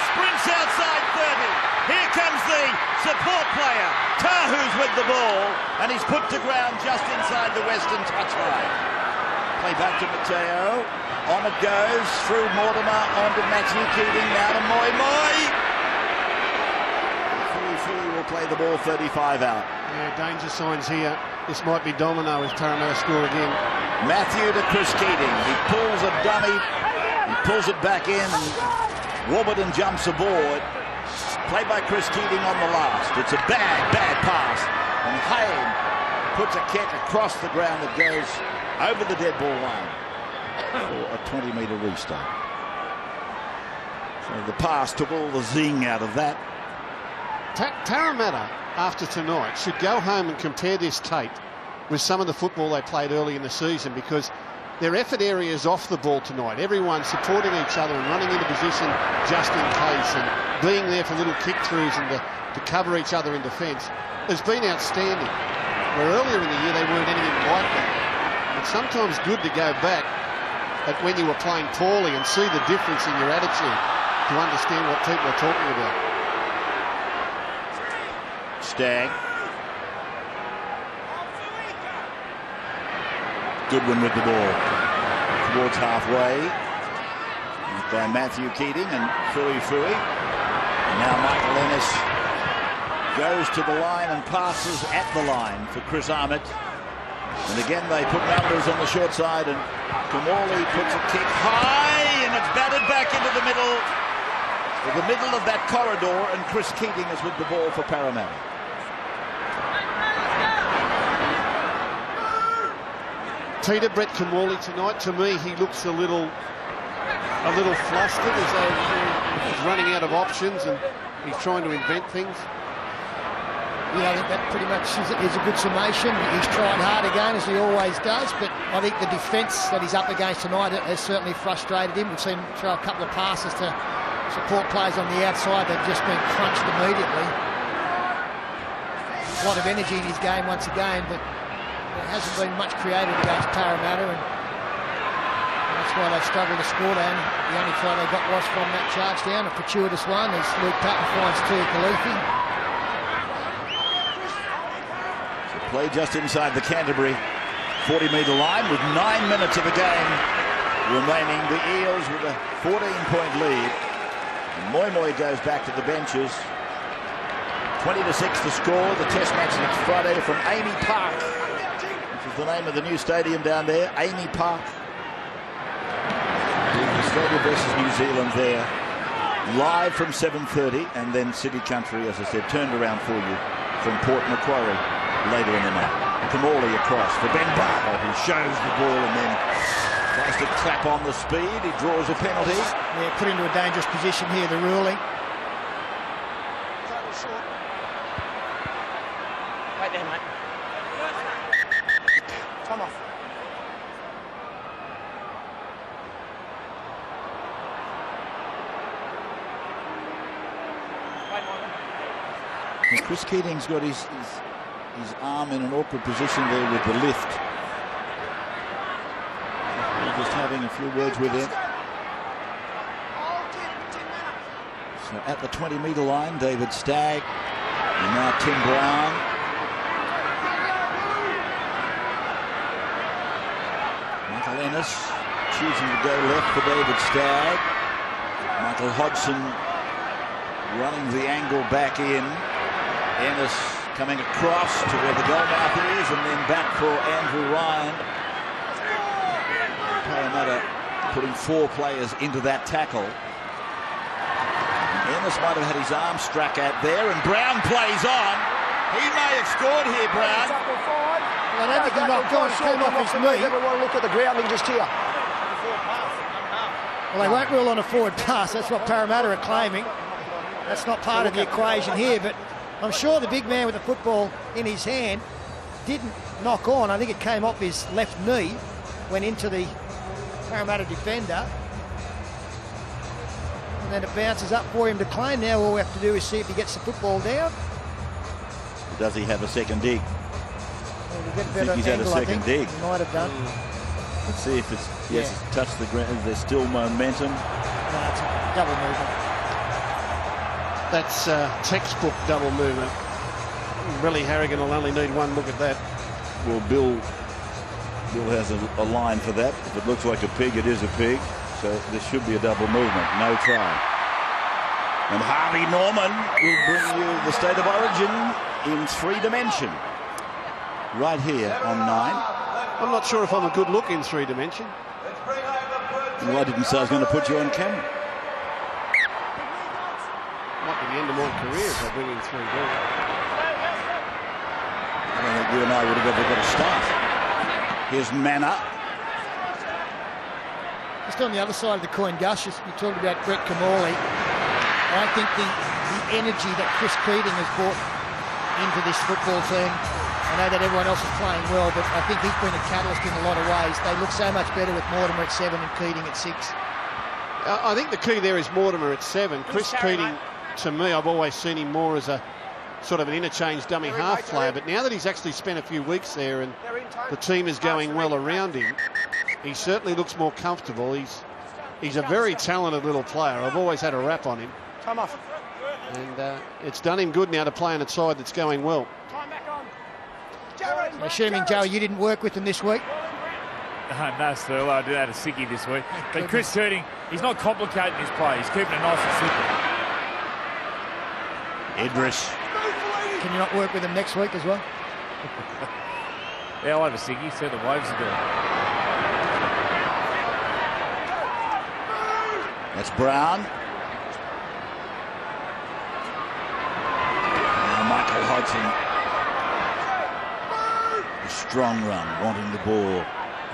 sprints outside 30. Here comes the support player. Tahu's with the ball, and he's put to ground just inside the western touchline. Play back to Mateo. On it goes through Mortimer, on to Matthew Keating, now to Moi. Philly will play the ball 35 out. Yeah, danger signs here. This might be domino if Parramatta score again. Matthew to Chris Keating. He pulls a dummy. He pulls it back in, and Warburton jumps aboard. Played by Chris Keating on the last. It's a bad pass. And Hayne puts a kick across the ground that goes over the dead ball line for a 20-metre restart. So the pass took all the zing out of that. Parramatta, after tonight, should go home and compare this tape with some of the football they played early in the season, because their effort area is off the ball tonight. Everyone supporting each other and running into position just in case, and being there for little kick-throughs and to cover each other in defence has been outstanding. Where earlier in the year they weren't anything like that. It's sometimes good to go back at when you were playing poorly and see the difference in your attitude to understand what people are talking about. Stagg. Goodwin with the ball towards halfway by Matthew Keating and Fui. Now Michael Ennis goes to the line and passes at the line for Chris Ahmed. And again they put numbers on the short side, and Kamali puts a kick high, and it's batted back into the middle of that corridor, and Chris Keating is with the ball for Parramatta. Peter Brett Kamali tonight, to me, he looks a little flustered, as though he's running out of options and he's trying to invent things. Yeah, I think that pretty much is a good summation. He's tried hard again, as he always does, but I think the defence that he's up against tonight has certainly frustrated him. We've seen him throw a couple of passes to support players on the outside. They've just been crunched immediately. A lot of energy in his game once again, but there hasn't been much created against Parramatta, and that's why they've struggled to score down. The only try they got was from that charge down, a fortuitous one, as Luke Patton finds Tia Khalifi. Play just inside the Canterbury 40-metre line with 9 minutes of the game remaining. The Eels with a 14-point lead. And Moi goes back to the benches. 20-6 the score. The test match next Friday from Amy Park, which is the name of the new stadium down there, Amy Park. Australia versus New Zealand there. Live from 7:30, and then City Country, as I said, turned around for you from Port Macquarie later in the night. Kamali across for Ben Barber, who shows the ball and then tries to clap on the speed. He draws a penalty. Yeah, put into a dangerous position here, the ruling. Right there, mate. Come off. And Chris Keating's got his arm in an awkward position there with the lift. We're just having a few words with him. So at the 20-metre line, David Stagg, and now Tim Brown. Michael Ennis choosing to go left for David Stagg. Michael Hodgson running the angle back in. Ennis coming across to where the goalmouth is, and then back for Andrew Ryan. Parramatta putting 4 players into that tackle. And Ennis might have had his arm struck at there, and Brown plays on. He may have scored here, Brown. I don't think he knocked on. It came off his knee. Everyone look at the grounding just here. Well, they won't rule on a forward pass. That's what Parramatta are claiming. That's not part of the equation here, but I'm sure the big man with the football in his hand didn't knock on. I think it came off his left knee, went into the Parramatta defender, and then it bounces up for him to claim. Now all we have to do is see if he gets the football down. Does he have a second dig? Well, we'll get a I better think he's had a angle, I second think. dig. He might have done. Let's see if it's, yes, it's touched the ground. There's still momentum. No, it's a double movement. That's textbook double movement. Really, Harrigan will only need one look at that. Well, Bill has a line for that. If it looks like a pig, it is a pig. So this should be a double movement. No try. And Harvey Norman will bring you the state of origin in 3 dimension. Right here on 9. I'm not sure if I'm a good look in 3 dimension. Well, I didn't say I was going to put you on camera. Might be the end of my career if I bring in 3 balls. I don't think you and I would have ever got a start. Here's Manna. Just on the other side of the coin, Gus, you talked about Brett Kamali. I think the energy that Chris Keating has brought into this football team, I know that everyone else is playing well, but I think he's been a catalyst in a lot of ways. They look so much better with Mortimer at 7 and Keating at 6. I think the key there is Mortimer at 7. Chris Keating, to me, I've always seen him more as a sort of an interchange dummy half player, but now that he's actually spent a few weeks there and the team is going well around him, he certainly looks more comfortable. He's a very talented little player. I've always had a rap on him. Time off. And it's done him good now to play on a side that's going well. Time back on. I'm assuming, Joey, you didn't work with them this week? No, Sterling, I did have a sickie this week. But Chris Keating, he's not complicating his play. He's keeping it nice and simple. Idris. Can you not work with them next week as well? Yeah, I'll have a sickie. See what the Waves are doing. That's Brown. Now Michael Hodgson. A strong run, wanting the ball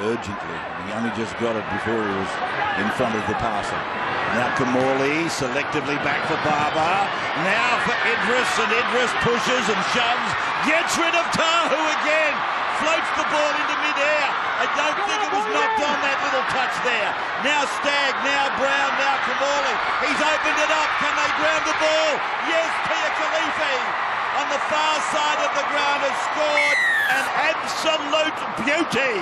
urgently. He only just got it before he was in front of the passer. Now Kamali selectively back for Barber. Now for Idris, and Idris pushes and shoves. Gets rid of Tahu again. Floats the ball into midair. I don't think it was knocked on, that little touch there. Now Stagg, now Brown, now Kamali. He's opened it up. Can they ground the ball? Yes, Pia Khalifi on the far side of the ground has scored an absolute beauty.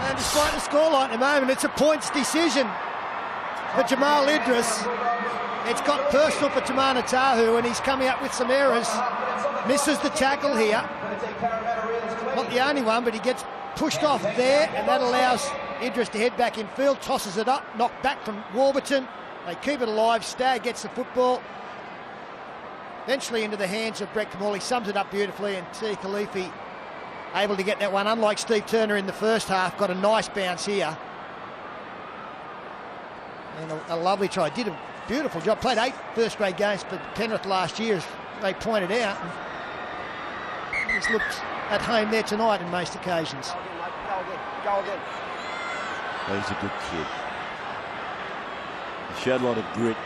And despite the scoreline at the moment, it's a points decision for Jamal Idris. It's got personal for Tamana Tahu, and he's coming up with some errors. Misses the tackle here. Not the only one, but he gets pushed off there, and that allows Idris to head back in field, tosses it up, knocked back from Warburton. They keep it alive. Stagg gets the football. Eventually into the hands of Brett Kamali, sums it up beautifully, and T. Khalifi able to get that one. Unlike Steve Turner in the first half, got a nice bounce here. And a lovely try. Did a beautiful job. Played 8 first-grade games for Penrith last year, as they pointed out. And he's looked at home there tonight in most occasions. Go again. He's a good kid. He showed a lot of grit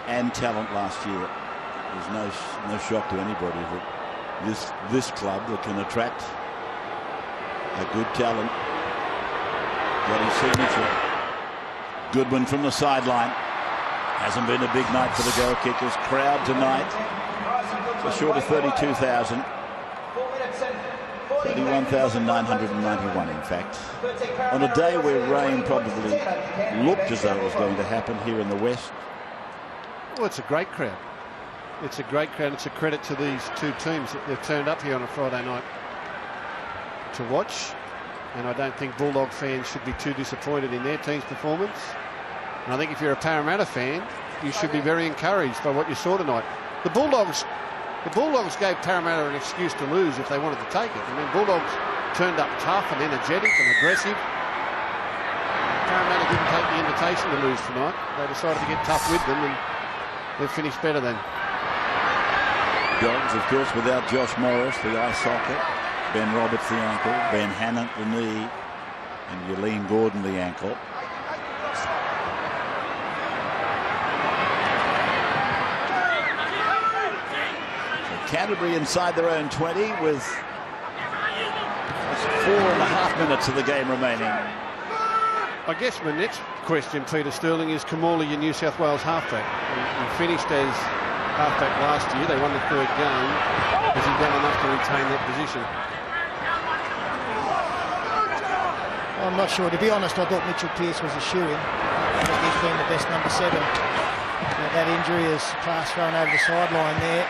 and talent last year. There's no shock to anybody that this club that can attract a good talent got his signature. Goodwin from the sideline. Hasn't been a big night for the goal kickers. Crowd tonight, just short of 32,000. 31,991 in fact. On a day where rain probably looked as though it was going to happen here in the west. Well, it's a great crowd. It's a great crowd. It's a credit to these two teams that they've turned up here on a Friday night to watch. And I don't think Bulldog fans should be too disappointed in their team's performance. And I think if you're a Parramatta fan, you should be very encouraged by what you saw tonight. The Bulldogs gave Parramatta an excuse to lose if they wanted to take it. I mean, Bulldogs turned up tough and energetic and aggressive. Parramatta didn't take the invitation to lose tonight. They decided to get tough with them, and they've finished better than. Dogs, of course, without Josh Morris, the eye socket, Ben Roberts, the ankle, Ben Hannant, the knee, and Yolene Gordon, the ankle. So Canterbury inside their own 20 with 4.5 minutes of the game remaining. I guess my next question, Peter Sterling, is Kamala, your New South Wales halfback. He finished as halfback last year. They won the third game. Has he done enough to retain that position? I'm not sure. To be honest, I thought Mitchell Pearce was a shoo-in. I think he's been the best number 7. That injury is pass thrown over the sideline there.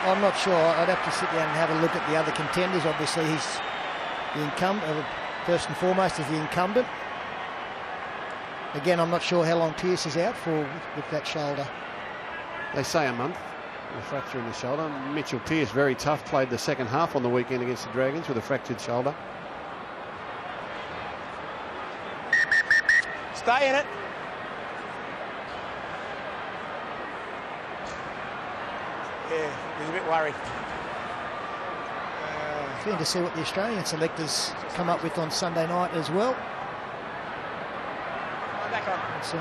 I'm not sure. I'd have to sit down and have a look at the other contenders. Obviously, he's the incumbent. First and foremost is the incumbent. Again, I'm not sure how long Pearce is out for with that shoulder. They say a month, a fracture in the shoulder. Mitchell Pearce, very tough, played the second half on the weekend against the Dragons with a fractured shoulder. Stay in it. Yeah, he's a bit worried. Keen to see what the Australian selectors come up with on Sunday night as well. Back on. Some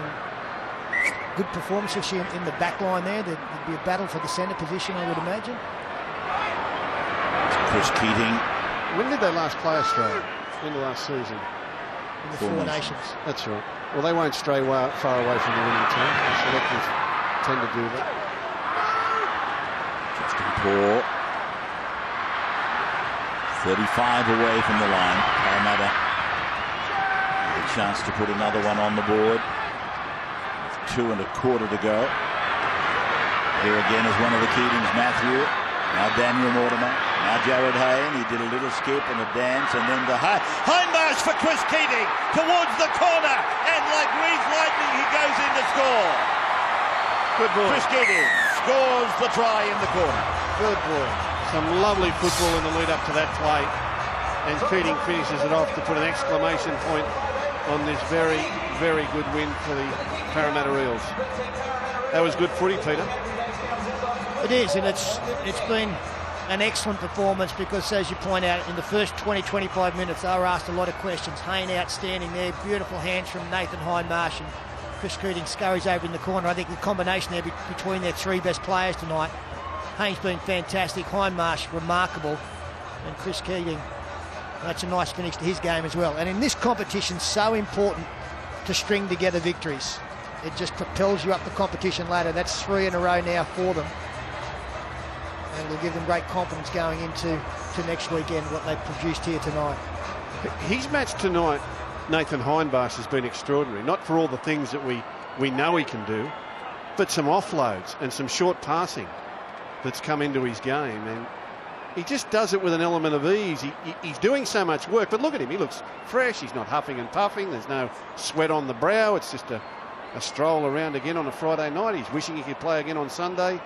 good performances in the back line there. There'd be a battle for the centre position, I would imagine. Chris Keating. When did they last play Australia? In the last season. In the Four Nations. That's right. Well, they won't stray far away from the winning team. The selectors tend to do that. Justin Paul. 35 away from the line. Parramatta with a chance to put another one on the board. 2.25 to go. Here again is one of the Keatings, Matthew. Now Daniel Mortimer. Now Jared Hayne. He did a little skip and a dance, and then the hindmarch for Chris Keating towards the corner, and like greased lightning, he goes in to score. Good ball. Chris Keating scores the try in the corner. Good ball. Some lovely football in the lead up to that play, and Keating finishes it off to put an exclamation point on this very, very good win for the Parramatta Eels. That was good footy, Peter. It is, and it's been an excellent performance because, as you point out, in the first 20-25 minutes, they were asked a lot of questions. Hayne outstanding there, beautiful hands from Nathan Hindmarsh, and Chris Keating scurries over in the corner. I think the combination there between their three best players tonight. Hayne's been fantastic, Hindmarsh remarkable, and Chris Keating, that's a nice finish to his game as well. And in this competition, so important to string together victories. It just propels you up the competition ladder. That's 3 in a row now for them. And it'll give them great confidence going into next weekend, what they've produced here tonight. His match tonight, Nathan Hindmarsh, has been extraordinary. Not for all the things that we know he can do, but some offloads and some short passing that's come into his game, and he just does it with an element of ease. He's doing so much work, but look at him, he looks fresh, he's not huffing and puffing, there's no sweat on the brow, it's just a stroll around again on a Friday night. He's wishing he could play again on Sunday.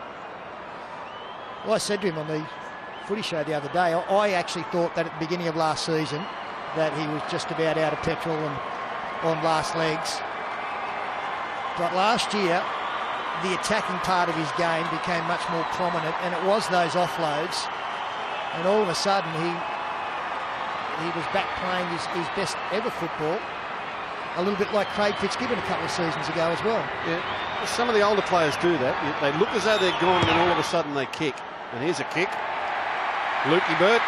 Well, I said to him on the footy show the other day, I actually thought that at the beginning of last season that he was just about out of petrol and on last legs, but last year the attacking part of his game became much more prominent, and it was those offloads, and all of a sudden he was back playing his best ever football, a little bit like Craig Fitzgibbon a couple of seasons ago as well. Yeah, some of the older players do that. They look as though they're gone, and then all of a sudden they kick. And here's a kick. Lukey Burt,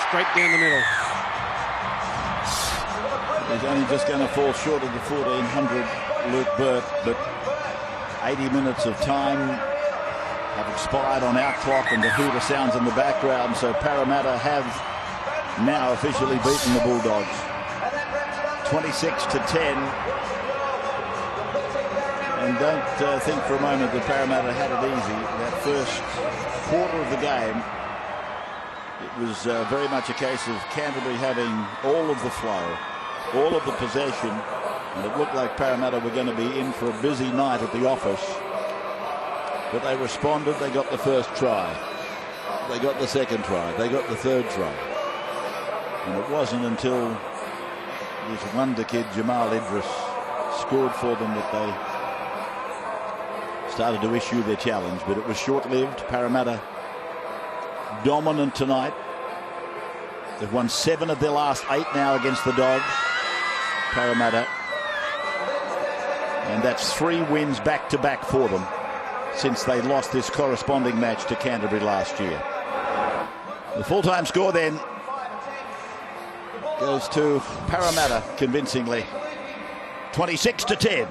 straight down the middle. He's only just going to fall short of the 1400, Luke Burt, but 80 minutes of time have expired on our clock, and the hooter sounds in the background, so Parramatta have now officially beaten the Bulldogs 26-10. And don't think for a moment that Parramatta had it easy. That first quarter of the game, it was very much a case of Canterbury having all of the flow, all of the possession, and it looked like Parramatta were going to be in for a busy night at the office. But they responded. They got the first try. They got the second try. They got the third try. And it wasn't until this wonder kid, Jamal Idris, scored for them that they started to issue their challenge, but it was short-lived. Parramatta dominant tonight. They've won 7 of their last 8 now against the Dogs, Parramatta. And that's 3 wins back-to-back for them since they lost this corresponding match to Canterbury last year. The full-time score then goes to Parramatta convincingly. 26-10.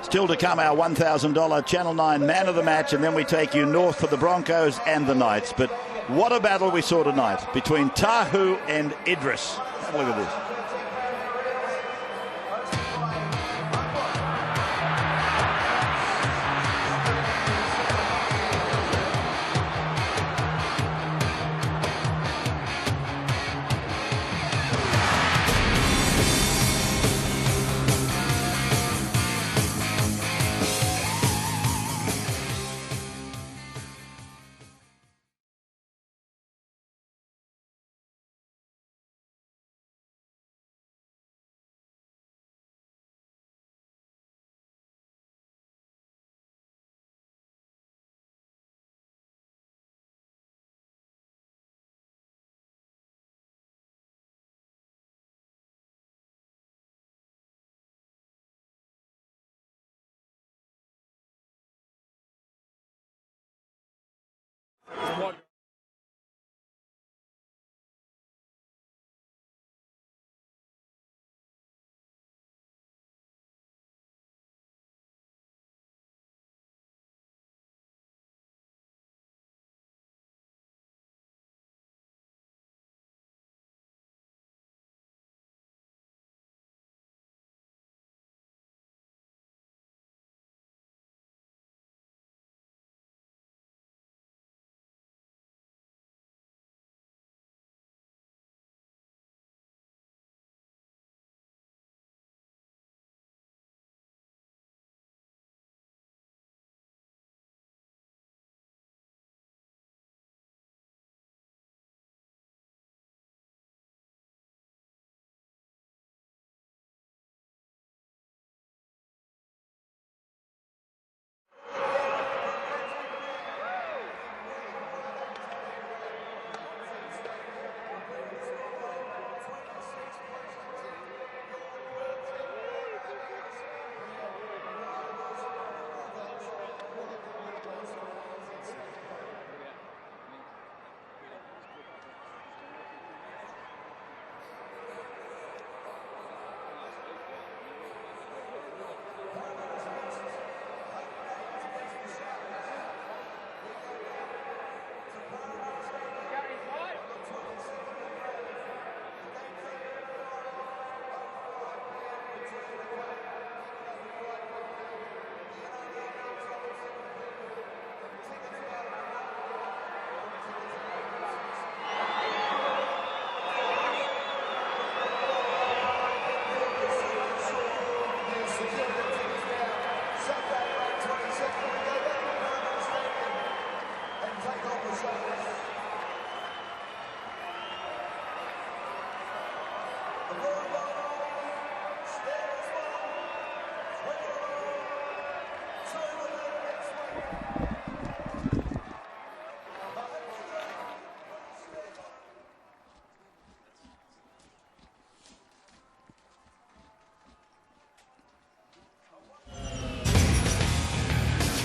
Still to come, our $1,000 Channel 9 Man of the Match, and then we take you north for the Broncos and the Knights. But what a battle we saw tonight between Tahu and Idris. Have a look at this.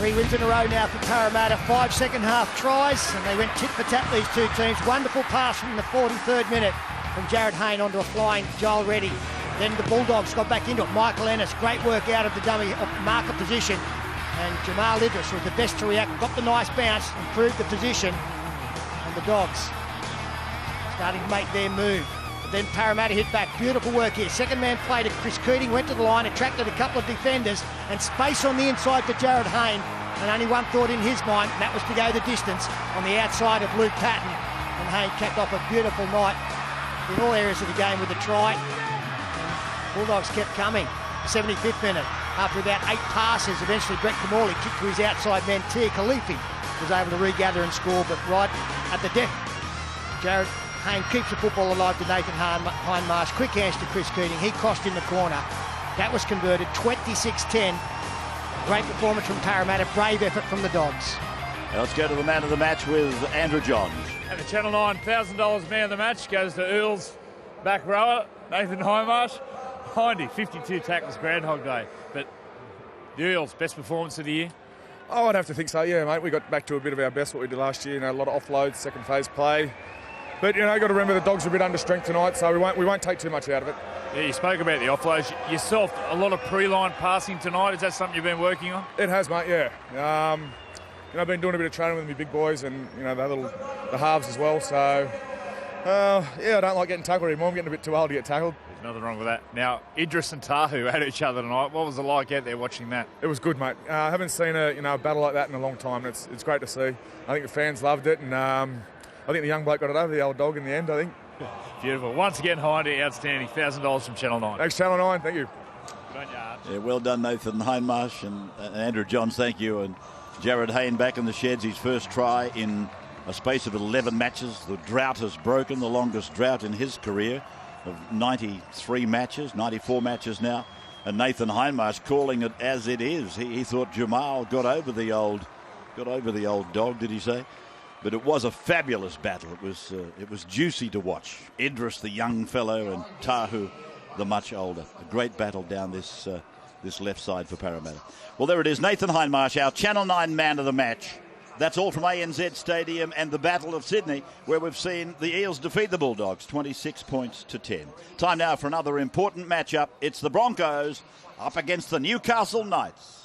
Three wins in a row now for Parramatta. 5 second-half tries, and they went tit-for-tat, these two teams. Wonderful pass from the 43rd minute from Jared Hayne onto a flying Joel Reddy. Then the Bulldogs got back into it. Michael Ennis, great work out of the dummy marker position. And Jamal Idris was the best to react. Got the nice bounce, improved the position. And the Dogs starting to make their move. But then Parramatta hit back. Beautiful work here. Second man play to Chris Keating, went to the line, attracted a couple of defenders, and space on the inside for Jared Hayne. And only one thought in his mind, and that was to go the distance on the outside of Luke Patton. And Hayne capped off a beautiful night in all areas of the game with a try. And Bulldogs kept coming. 75th minute. After about 8 passes, eventually Brett Camorley kicked to his outside man, Tia Khalifi, was able to regather and score, but right at the death, Jared Hayne keeps the football alive to Nathan Hindmarsh. Quick hands to Chris Keating. He crossed in the corner. That was converted, 26-10. Great performance from Parramatta, brave effort from the Dogs. Now let's go to the man of the match with Andrew Johns. And the Channel 9 $1,000 man of the match goes to Eels back rower, Nathan Hindmarsh. Hindy, 52 tackles, Groundhog Day. But the Eels, best performance of the year? Oh, I'd have to think so, yeah, mate. We got back to a bit of our best, what we did last year. You know, a lot of offloads, second phase play. But, you know, you've got to remember the Dogs are a bit under strength tonight, so we won't take too much out of it. Yeah, you spoke about the offloads. Yourself, a lot of pre-line passing tonight. Is that something you've been working on? It has, mate, yeah. You know, I've been doing a bit of training with my big boys and, you know, the halves as well. So, yeah, I don't like getting tackled anymore. I'm getting a bit too old to get tackled. There's nothing wrong with that. Now, Idris and Tahu had each other tonight. What was it like out there watching that? It was good, mate. I haven't seen a battle like that in a long time. It's great to see. I think the fans loved it, and I think the young bloke got it over the old dog in the end, I think. Beautiful. Once again, Hindy, outstanding. $1,000 from Channel 9. Thanks, Channel 9. Thank you. Good on you, Arch. Yeah, well done, Nathan Hindmarsh and Andrew Johns, thank you. And Jared Hayne back in the sheds, his first try in a space of 11 matches. The drought has broken, the longest drought in his career of 93 matches, 94 matches now. And Nathan Hindmarsh calling it as it is. He thought Jamal got over the old dog, did he say? But it was a fabulous battle. It was juicy to watch. Idris, the young fellow, and Tahu, the much older. A great battle down this left side for Parramatta. Well, there it is. Nathan Hindmarsh, our Channel 9 man of the match. That's all from ANZ Stadium and the Battle of Sydney, where we've seen the Eels defeat the Bulldogs 26 points to 10. Time now for another important matchup. It's the Broncos up against the Newcastle Knights.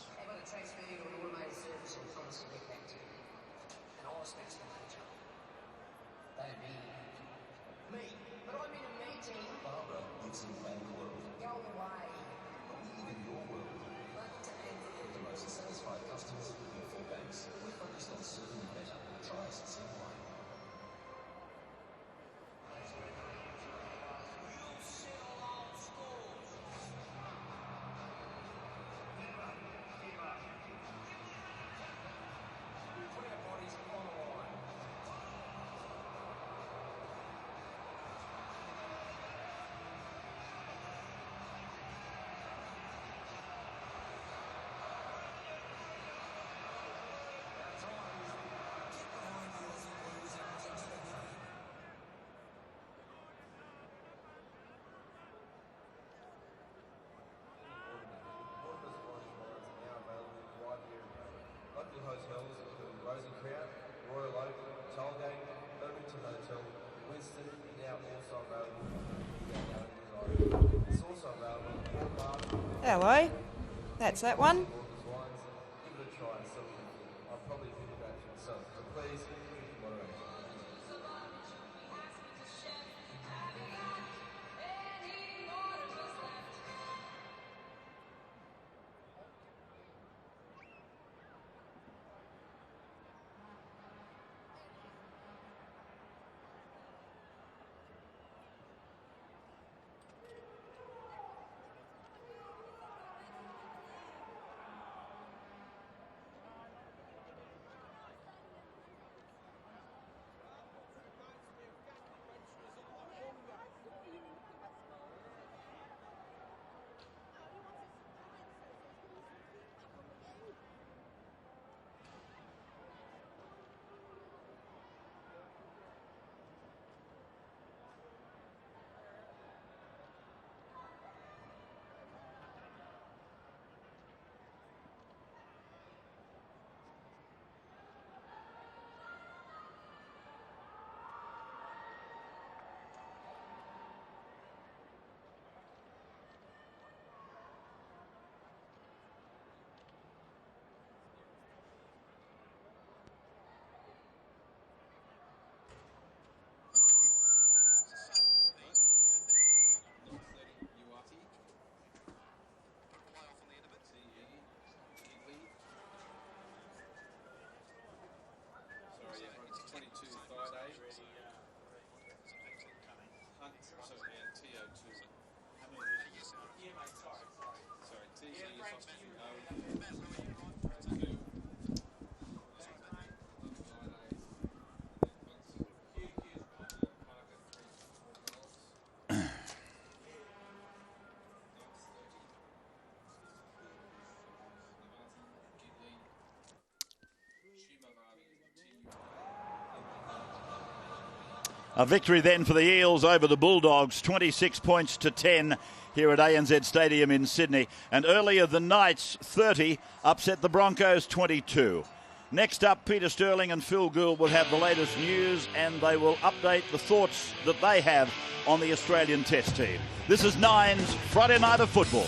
Hotels, including Rosie Crown, Royal Oak, Tollgate, Irvington Hotel, Winston, now also available. It's also available at Walmart. Hello, that's that one. Give it a try and sell it. I'll probably think about it myself, so please, moderate. A victory then for the Eels over the Bulldogs, 26 points to 10 here at ANZ Stadium in Sydney. And earlier the Knights, 30, upset the Broncos, 22. Next up, Peter Sterling and Phil Gould will have the latest news, and they will update the thoughts that they have on the Australian Test team. This is Nine's Friday Night of Football.